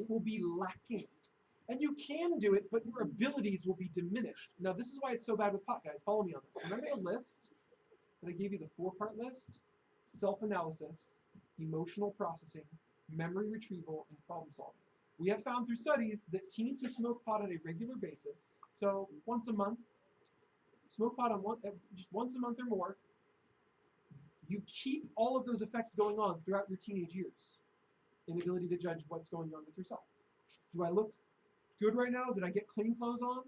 It will be lacking. And you can do it, but your abilities will be diminished. Now, this is why it's so bad with pot, guys. Follow me on this. Remember the list that I gave you, the 4-part list? Self-analysis, emotional processing, memory retrieval, and problem solving. We have found through studies that teens who smoke pot on a regular basis, so once a month, smoke pot on just once a month or more, you keep all of those effects going on throughout your teenage years. Inability to judge what's going on with yourself. Do I look good right now? Did I get clean clothes on?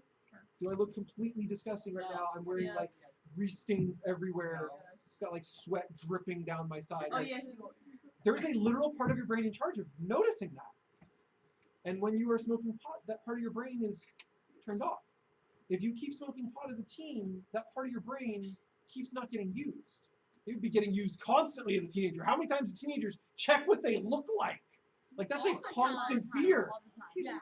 Do I look completely disgusting right now? I'm wearing like grease stains everywhere. Got like sweat dripping down my side. Oh, yes, you are. There's a literal part of your brain in charge of noticing that. And when you are smoking pot, that part of your brain is turned off. If you keep smoking pot as a teen, that part of your brain keeps not getting used. It would be getting used constantly as a teenager. How many times do teenagers check what they look like? Like that's a constant fear. Yeah.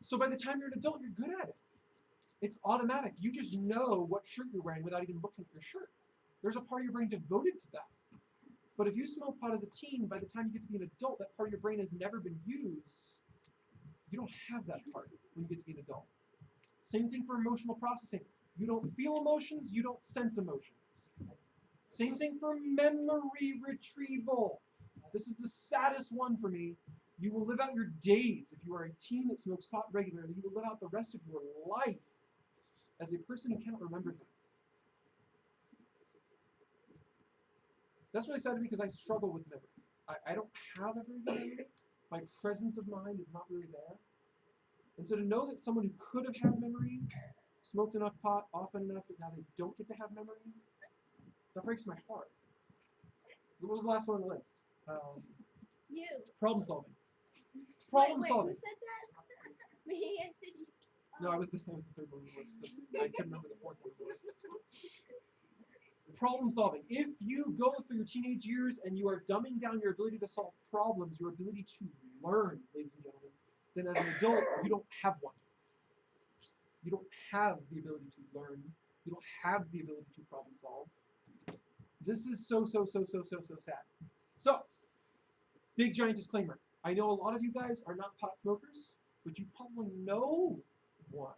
So by the time you're an adult, you're good at it. It's automatic. You just know what shirt you're wearing without even looking at your shirt. There's a part of your brain devoted to that. But if you smoke pot as a teen, by the time you get to be an adult, that part of your brain has never been used. You don't have that part when you get to be an adult. Same thing for emotional processing. You don't feel emotions, you don't sense emotions. Same thing for memory retrieval. This is the saddest one for me. You will live out your days, if you are a teen that smokes pot regularly, you will live out the rest of your life as a person who cannot remember things. That's really sad to me because I struggle with memory. I don't have a very good memory. My presence of mind is not really there. And so to know that someone who could have had memory smoked enough pot often enough that now they don't get to have memory, that breaks my heart. What was the last one on the list? You. Problem solving. Problem solving. Who said that? Me, I said you. No, I was the third one on the list. I couldn't remember the fourth one on the list. Problem solving. If you go through your teenage years and you are dumbing down your ability to solve problems, your ability to learn, ladies and gentlemen, then as an adult, you don't have one. You don't have the ability to learn. You don't have the ability to problem solve. This is so sad. So, big giant disclaimer. I know a lot of you guys are not pot smokers, but you probably know one.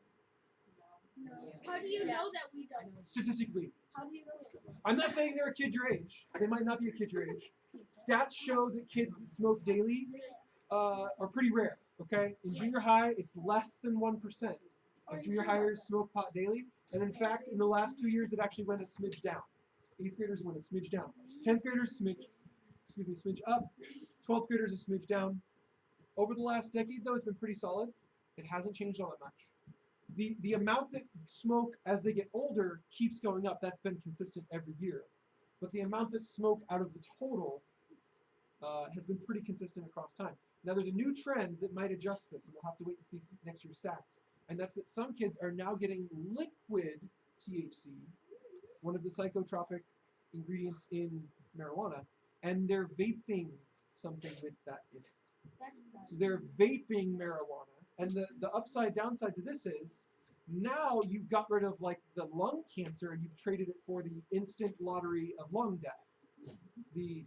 No. How do you know that we don't? Statistically. How do you know that? I'm not saying they're a kid your age. They might not be a kid your age. Stats show that kids that smoke daily are pretty rare, okay? In junior high, it's less than 1% of junior hires smoke pot daily. And in fact, in the last 2 years, it actually went a smidge down. 8th graders went a smidge down. 10th graders, smidge up. 12th graders, a smidge down. Over the last decade, though, it's been pretty solid. It hasn't changed all that much. The amount that smoke as they get older keeps going up. That's been consistent every year. But the amount that smoke out of the total has been pretty consistent across time. Now there's a new trend that might adjust this, and we'll have to wait and see next year's stats. And that's that some kids are now getting liquid THC, one of the psychotropic ingredients in marijuana, and they're vaping something with that in it. So they're vaping marijuana. And the upside downside to this is Now you've got rid of like the lung cancer and you've traded it for the instant lottery of lung death. You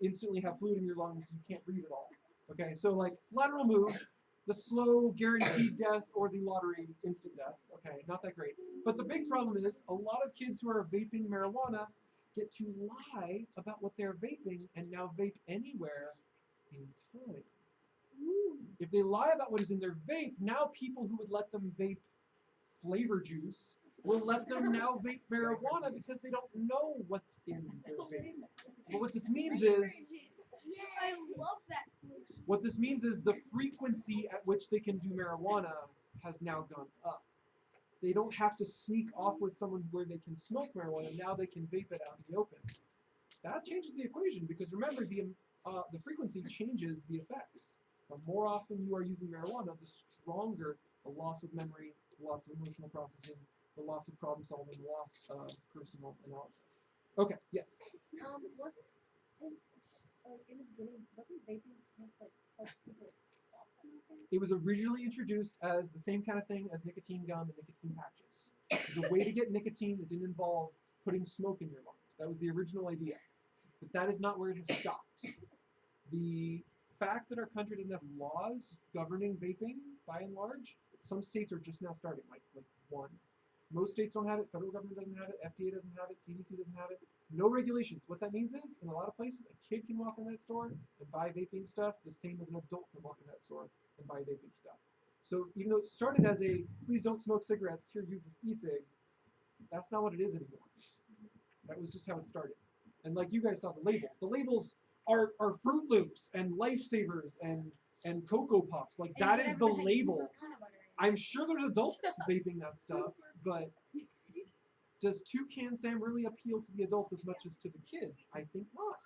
instantly have fluid in your lungs, you can't breathe at all. Okay, so like lateral move, the slow guaranteed death or the lottery instant death. Okay, not that great. But the big problem is a lot of kids who are vaping marijuana get to lie about what they're vaping and now vape anywhere in time. If they lie about what is in their vape, now people who would let them vape flavor juice will let them now vape marijuana because they don't know what's in their vape. But what this means is, I love that. what this means is the frequency at which they can do marijuana has now gone up. They don't have to sneak off with someone where they can smoke marijuana. Now they can vape it out in the open. That changes the equation because remember the frequency changes the effects. The more often you are using marijuana, the stronger the loss of memory, the loss of emotional processing, the loss of problem solving, the loss of personal analysis. Okay, yes. In the beginning, wasn't vaping supposed to help people stop smoking? It was originally introduced as the same kind of thing as nicotine gum and nicotine patches. It was a way to get nicotine that didn't involve putting smoke in your lungs. That was the original idea. But that is not where it has stopped. The fact that our country doesn't have laws governing vaping, by and large, some states are just now starting, like one. Most states don't have it, federal government doesn't have it, FDA doesn't have it, CDC doesn't have it. No regulations. What that means is, in a lot of places, a kid can walk in that store and buy vaping stuff the same as an adult can walk in that store and buy vaping stuff. So even though it started as a, please don't smoke cigarettes, here, use this e-cig, that's not what it is anymore. That was just how it started. And like you guys saw the labels are Fruit Loops and Lifesavers and Cocoa Puffs. Like that is the label. I'm sure there's adults vaping that stuff, but does Toucan Sam really appeal to the adults as much as to the kids? I think not.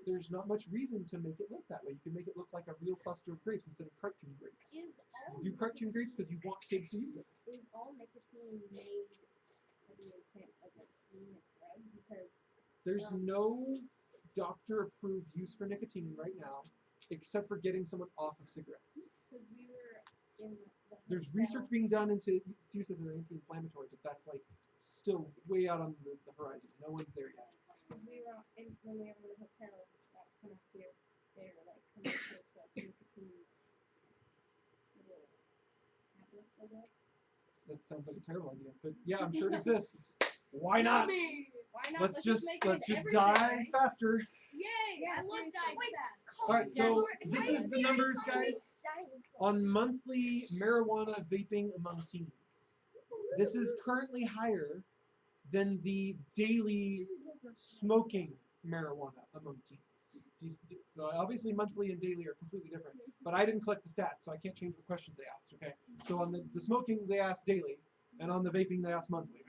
There's not much reason to make it look that way. You can make it look like a real cluster of grapes instead of cartoon grapes. You do cartoon grapes because you want kids to use it. Is all nicotine made with the intent of like being a drug? Because there's no doctor-approved use for nicotine right now, except for getting someone off of cigarettes. Because we were in there's research being done into its use as an anti-inflammatory, but that's like still way out on the horizon. No one's there yet. We were when we were in the hotel, that kind of here, they're like commercials for nicotine little tablets, I guess. That sounds like a terrible idea, but yeah, I'm sure it exists. Why not? Why not? Let's just die faster. Yay! I love dying fast. All right, so this is the numbers, guys, on monthly marijuana vaping among teens. This is currently higher than the daily smoking marijuana among teens. So obviously monthly and daily are completely different, but I didn't collect the stats, so I can't change what questions they asked, okay? So on the smoking, they asked daily, and on the vaping, they asked monthly.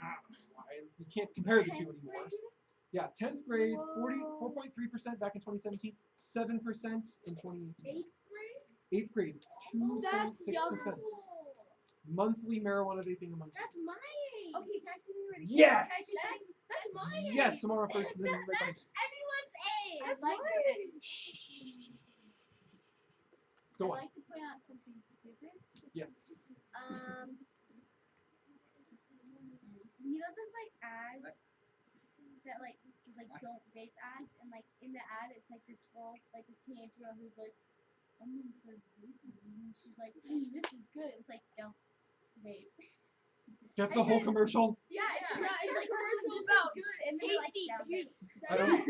You can't compare the two anymore. Yeah, 10th grade, 4.3% back in 2017, 7% in 2018. 8th grade, 2.6%. Monthly marijuana vaping among teens. That's my age. Okay, can I see you ready? Yes! That's my age. Yes, Samara first, and then right behind you. Everyone's age. That's my age. Shh. Go on. I'd like to point out something stupid. Yes. You know those like ads that like is like don't vape ads, and like in the ad it's like this girl, like this teenage girl who's like, I'm in for vaping, and she's like, this is good. It's like don't vape. Just the whole commercial. Yeah, it's like commercial about good and tasty juice. I don't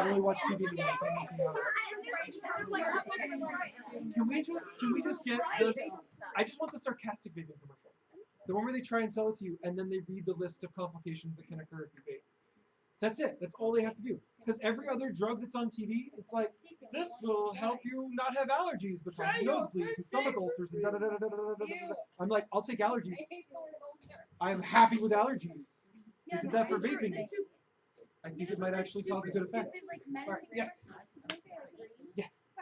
really watch TV anymore, so I'm missing out. Can we just get I just want the sarcastic vaping commercial. The one where they try and sell it to you, and then they read the list of complications that can occur if you vape. That's it. That's all they have to do. Because every other drug that's on TV, it's like, this will help you not have allergies, but cause nosebleeds and stomach ulcers and da da da da da da da da. I'm like, I'll take allergies. I'm happy with allergies. They did that for vaping. I think it might actually cause a good effect. All right, yes. Yes.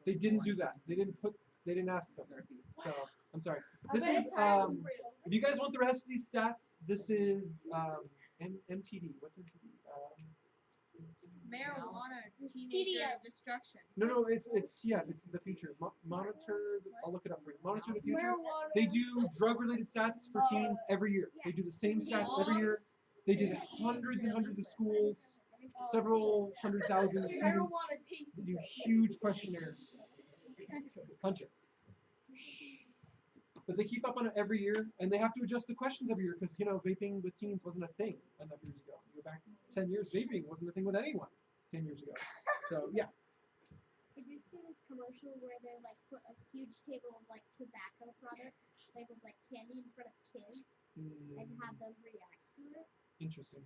They didn't do that. They didn't ask them. So I'm sorry. This is if you guys want the rest of these stats, this is MTD. What's MTD? Marijuana, teenager destruction. No, it's the future. Monitor. I'll look it up for you. Monitor the future. Marijuana. They do drug-related stats for teens every year. They do the same stats every year. They did hundreds and hundreds of schools, several 100,000 students. Marijuana tastes They do huge questionnaires. Hunter. But they keep up on it every year, and they have to adjust the questions every year because, vaping with teens wasn't a thing enough years ago. You go back 10 years, vaping wasn't a thing with anyone 10 years ago. So, yeah. I did see this commercial where they put a huge table of tobacco products labeled candy in front of kids and have them react to it. Interesting.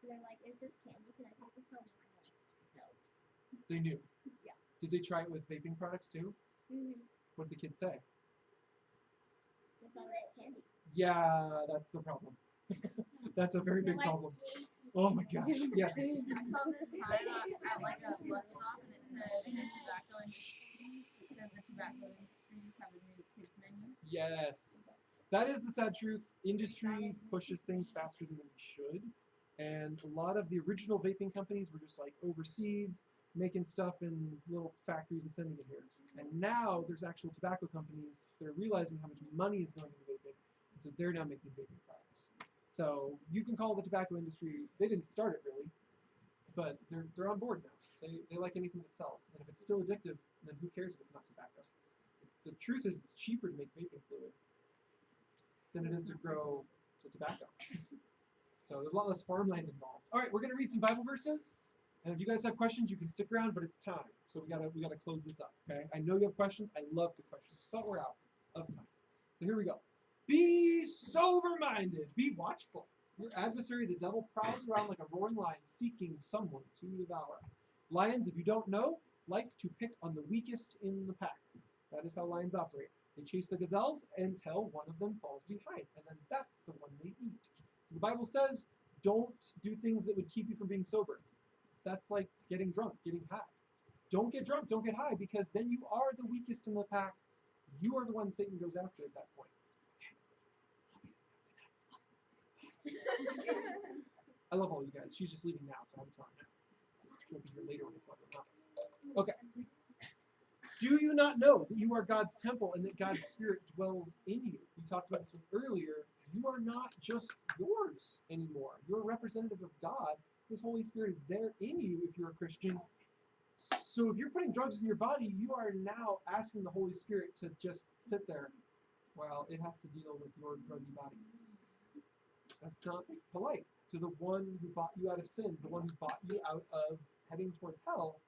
And they're like, "Is this candy? Can I take this home?" And I'm like, "No." They knew. Yeah. Did they try it with vaping products too? Mm-hmm. What did the kids say? They thought it was candy. Yeah, that's the problem. That's a very big problem. Oh my gosh, yes. I saw this sign at a bus stop and it said tobacco industry. It said the tobacco industry have a new kids menu. Yes. That is the sad truth. Industry pushes things faster than it should. And a lot of the original vaping companies were just overseas, making stuff in little factories and sending it here. And now there's actual tobacco companies that are realizing how much money is going into vaping. And so they're now making vaping products. So you can call the tobacco industry, they didn't start it really, but they're on board now. They like anything that sells. And if it's still addictive, then who cares if it's not tobacco? The truth is it's cheaper to make vaping fluid than it is to grow tobacco. So there's a lot less farmland involved. All right, we're going to read some Bible verses. And if you guys have questions, you can stick around, but it's time. So we gotta close this up, okay? I know you have questions. I love the questions, but we're out of time. So here we go. Be sober-minded. Be watchful. Your adversary, the devil, prowls around like a roaring lion, seeking someone to devour. Lions, if you don't know, like to pick on the weakest in the pack. That is how lions operate. They chase the gazelles until one of them falls behind, and then that's the one they eat. So the Bible says, don't do things that would keep you from being sober. That's like getting drunk, getting high. Don't get drunk, don't get high, because then you are the weakest in the pack. You are the one Satan goes after at that point. I love all you guys. She's just leaving now, so I'm telling now. She'll be here later when it's 11 months. Okay. Do you not know that you are God's temple and that God's Spirit dwells in you? We talked about this one earlier. You are not just yours anymore. You're a representative of God. This Holy Spirit is there in you if you're a Christian. So if you're putting drugs in your body, you are now asking the Holy Spirit to just sit there while it has to deal with your druggy body. That's not polite to the one who bought you out of sin, the one who bought you out of heading towards hell,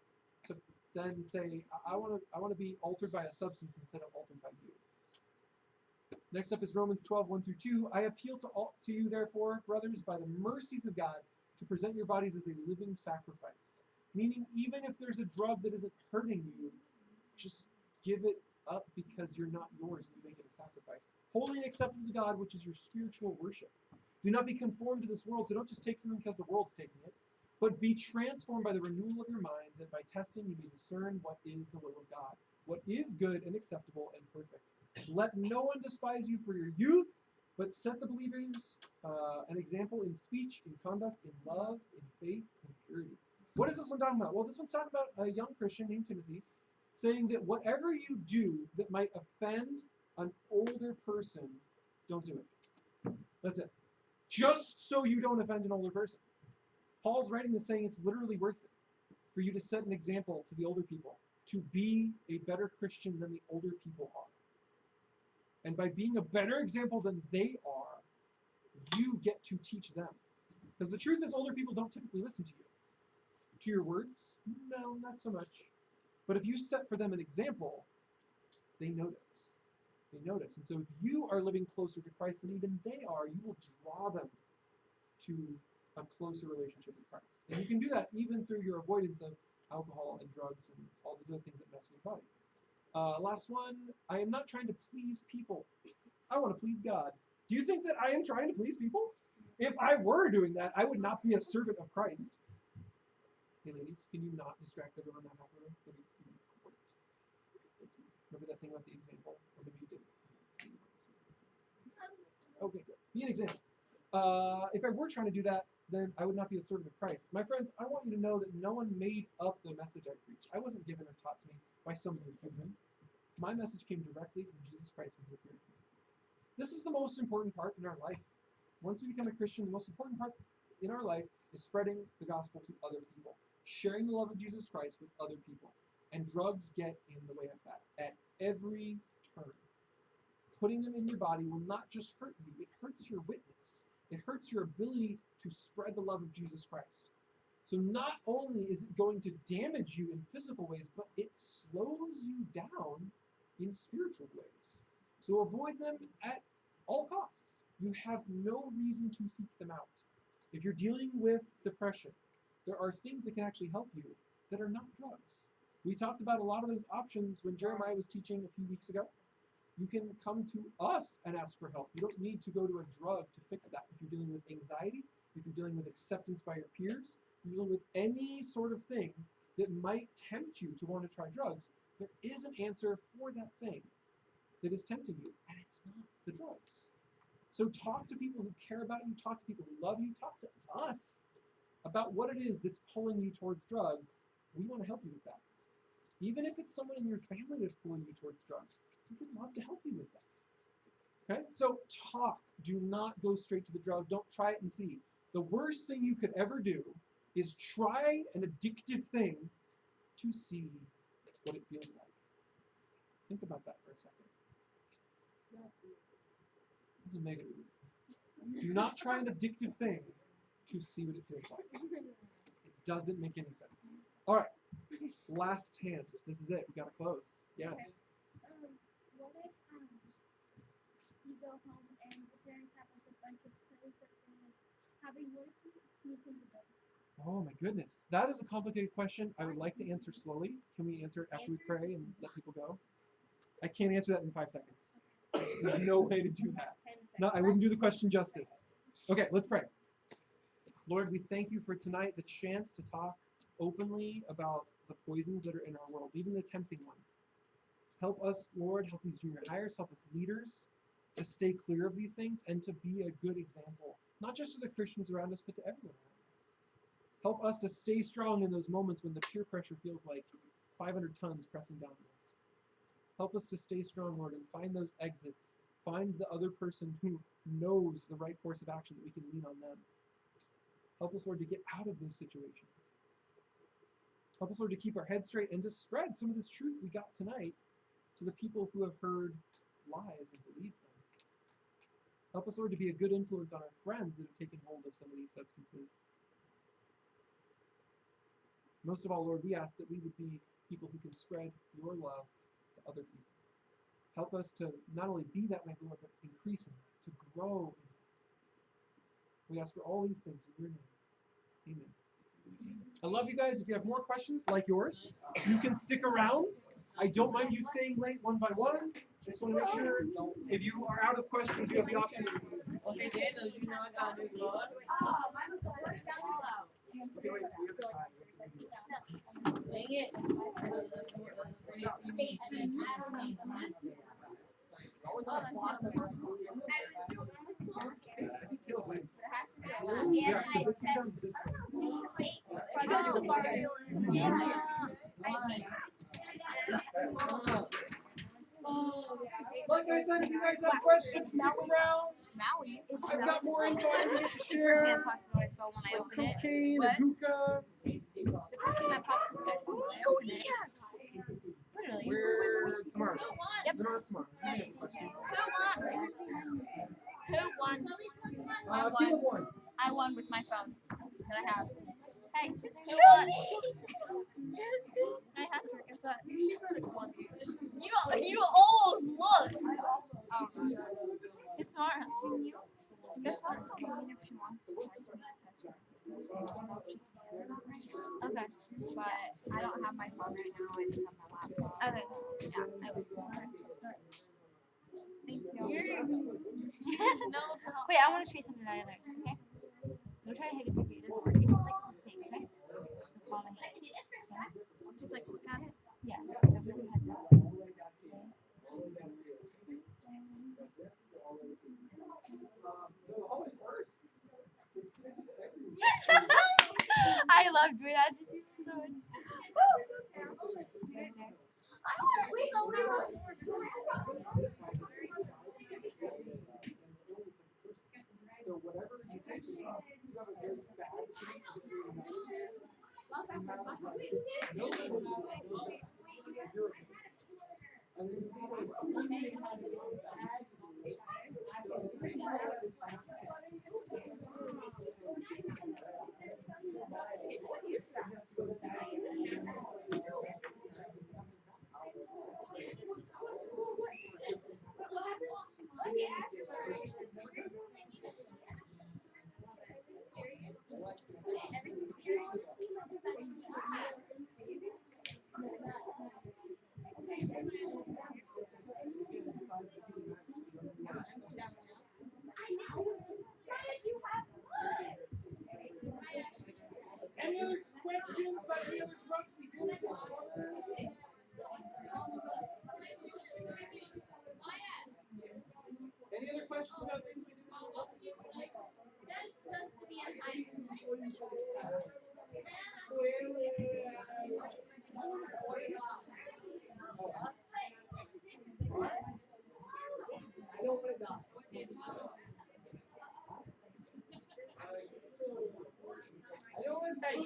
to then say, I want to be altered by a substance instead of altered by you. Next up is Romans 12:1-2. I appeal to you, therefore, brothers, by the mercies of God, to present your bodies as a living sacrifice. Meaning, even if there's a drug that isn't hurting you, just give it up because you're not yours and you make it a sacrifice. Holy and acceptable to God, which is your spiritual worship. Do not be conformed to this world, so don't just take something because the world's taking it, but be transformed by the renewal of your mind, that by testing you may discern what is the will of God, what is good and acceptable and perfect. Let no one despise you for your youth, but set the believers an example in speech, in conduct, in love, in faith, in purity. What is this one talking about? Well, this one's talking about a young Christian named Timothy, saying that whatever you do that might offend an older person, don't do it. That's it. Just so you don't offend an older person. Paul's writing this saying it's literally worth it for you to set an example to the older people, to be a better Christian than the older people are. And by being a better example than they are, you get to teach them. Because the truth is, older people don't typically listen to you. To your words? No, not so much. But if you set for them an example, they notice. They notice. And so if you are living closer to Christ than even they are, you will draw them to a closer relationship with Christ. And you can do that even through your avoidance of alcohol and drugs and all these other things that mess with your body. Last one, I am not trying to please people. I want to please God. Do you think that I am trying to please people? If I were doing that, I would not be a servant of Christ. Hey ladies, can you not distract everyone that happened? That'd be great. Thank you. Remember that thing about the example? Or maybe you didn't. Okay, good. Be an example. If I were trying to do that, then I would not be a servant of Christ. My friends, I want you to know that no one made up the message I preach. I wasn't given or taught to me by some new human. My message came directly from Jesus Christ when he appeared to me. This is the most important part in our life. Once we become a Christian, the most important part in our life is spreading the gospel to other people, sharing the love of Jesus Christ with other people. And drugs get in the way of that at every turn. Putting them in your body will not just hurt you, it hurts your witness. It hurts your ability to spread the love of Jesus Christ. So not only is it going to damage you in physical ways, but it slows you down in spiritual ways. So avoid them at all costs. You have no reason to seek them out. If you're dealing with depression, there are things that can actually help you that are not drugs. We talked about a lot of those options when Jeremiah was teaching a few weeks ago. You can come to us and ask for help. You don't need to go to a drug to fix that. If you're dealing with anxiety, if you're dealing with acceptance by your peers, if you're dealing with any sort of thing that might tempt you to want to try drugs, there is an answer for that thing that is tempting you, and it's not the drugs. So talk to people who care about you, talk to people who love you, talk to us about what it is that's pulling you towards drugs. We want to help you with that. Even if it's someone in your family that's pulling you towards drugs, we would love to help you with that. Okay? So talk. Do not go straight to the drug. Don't try it and see. The worst thing you could ever do is try an addictive thing to see what it feels like. Think about that for a second. That's a negative. Do not try an addictive thing to see what it feels like. It doesn't make any sense. All right. Last hand. This is it. We gotta close. Yes. What if you go home and your parents have like a bunch of clothes that they're having? What if you sneak into beds? Oh my goodness. That is a complicated question. I would like to answer slowly. Can we answer it after we pray and let people go? I can't answer that in 5 seconds. There's no way to do that. No, I wouldn't do the question justice. Okay, let's pray. Lord, we thank you for tonight, the chance to talk openly about the poisons that are in our world, even the tempting ones. Help us, Lord, help these junior hires, help us leaders to stay clear of these things and to be a good example, not just to the Christians around us, but to everyone around us. Help us to stay strong in those moments when the peer pressure feels like 500 tons pressing down on us. Help us to stay strong, Lord, and find those exits. Find the other person who knows the right course of action that we can lean on them. Help us, Lord, to get out of those situations. Help us, Lord, to keep our heads straight and to spread some of this truth we got tonight to the people who have heard lies and believed them. Help us, Lord, to be a good influence on our friends that have taken hold of some of these substances. Most of all, Lord, we ask that we would be people who can spread your love to other people. Help us to not only be that way, Lord, but increase in that, to grow in that. We ask for all these things in your name. Amen. I love you guys. If you have more questions like yours, you can stick around. I don't mind you staying late one by one. I just want to make sure if you are out of questions, you have the option. Okay, Daniel, did you know I got a new phone? Okay, wait, we have time. Dang it. Yeah, because this becomes this Like I said, if you guys have questions, stick around. I've got more info I didn't get to share. Cocaine, or hookah. We're tomorrow. Yep. No, not tomorrow. I have a question. Who won? Caleb won. I won with my phone that I have. Hey, Who Josie. won? Josie. I have to. Guess what? You almost lost. It's smart. Guess what? If she wants to Okay. but I don't have my phone right now. I just have my laptop. Okay. Yeah, I will. Thank you. No. Wait, I want to show you something that I learned. Okay. I'm trying to take a picture. It doesn't work. It's just like this thing. Okay. It's just called a head. Okay? Just like look at it. Yeah. Don't put your head down. Okay. love doing that to people so much. So whatever you think you have a very bad chance of doing that. You have like no possibility. Zero. And then the people Any other questions about any other drugs we didn't talk about? Any other questions about things we didn't talk about? That's supposed to be an ice cream. I don't want to die. I don't want to say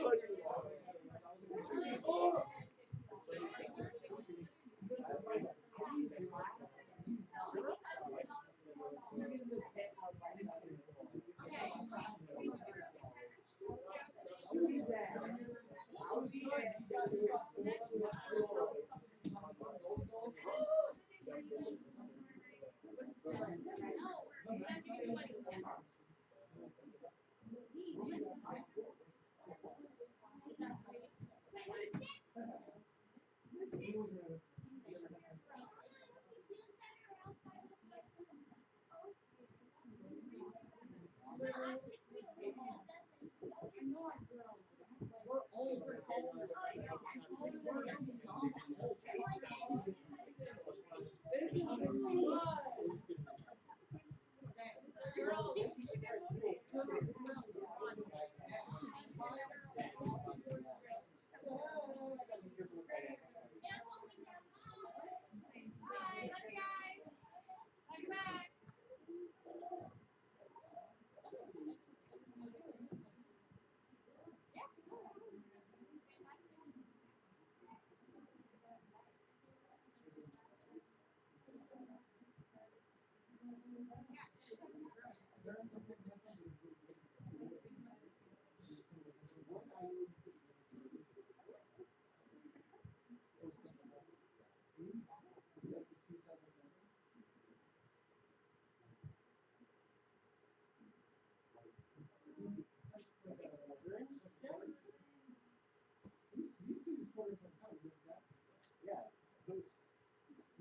good.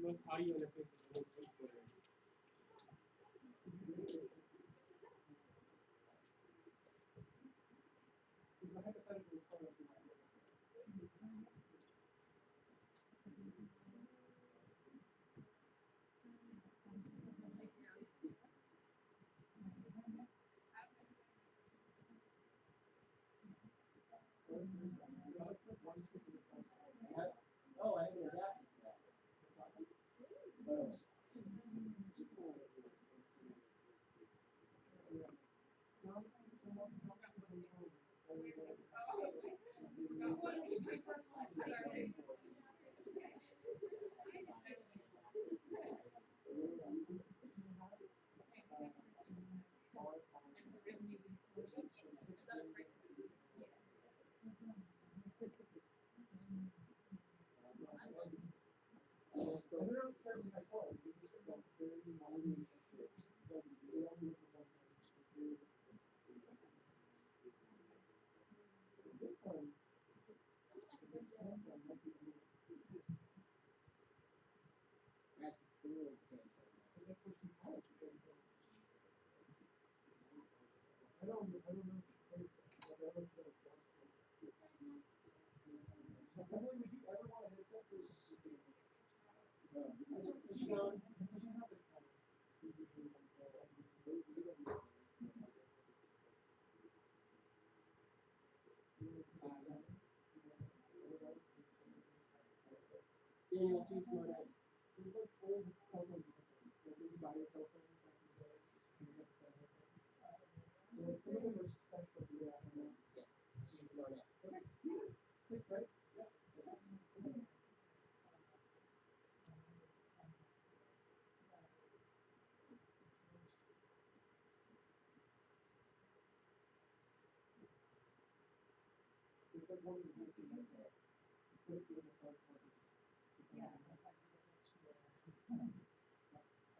Most audio interfaces are most important. Is the hypothetical part of the Oh, I haven't adapted to that. Daniel, so you Florida. There's like old cell phones and things. So when you buy a cell phone back in the day, you have to have it. So like some of them are special to that. Yes. So you Florida. Okay. Six, right? Yeah. It's like one of the most things I put it in the front pocket. Yeah.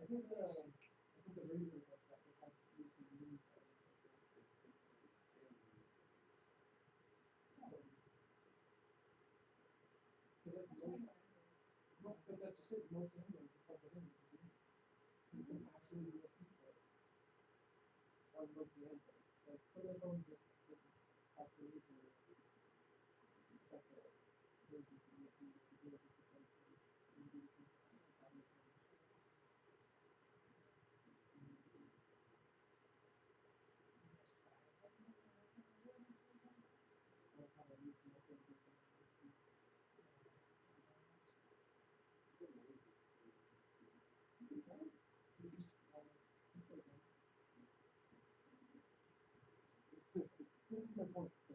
I think the razors like that they have YouTube mini because like most, no, but that's just it. Most Androids you plug it in, you can do it. You can actually USB port on most of the Androids. Like some of the phones that have the laser special versions of USB to do it with the phone keys. You can do it on the phones. Like how I use my phone to see. This is my point.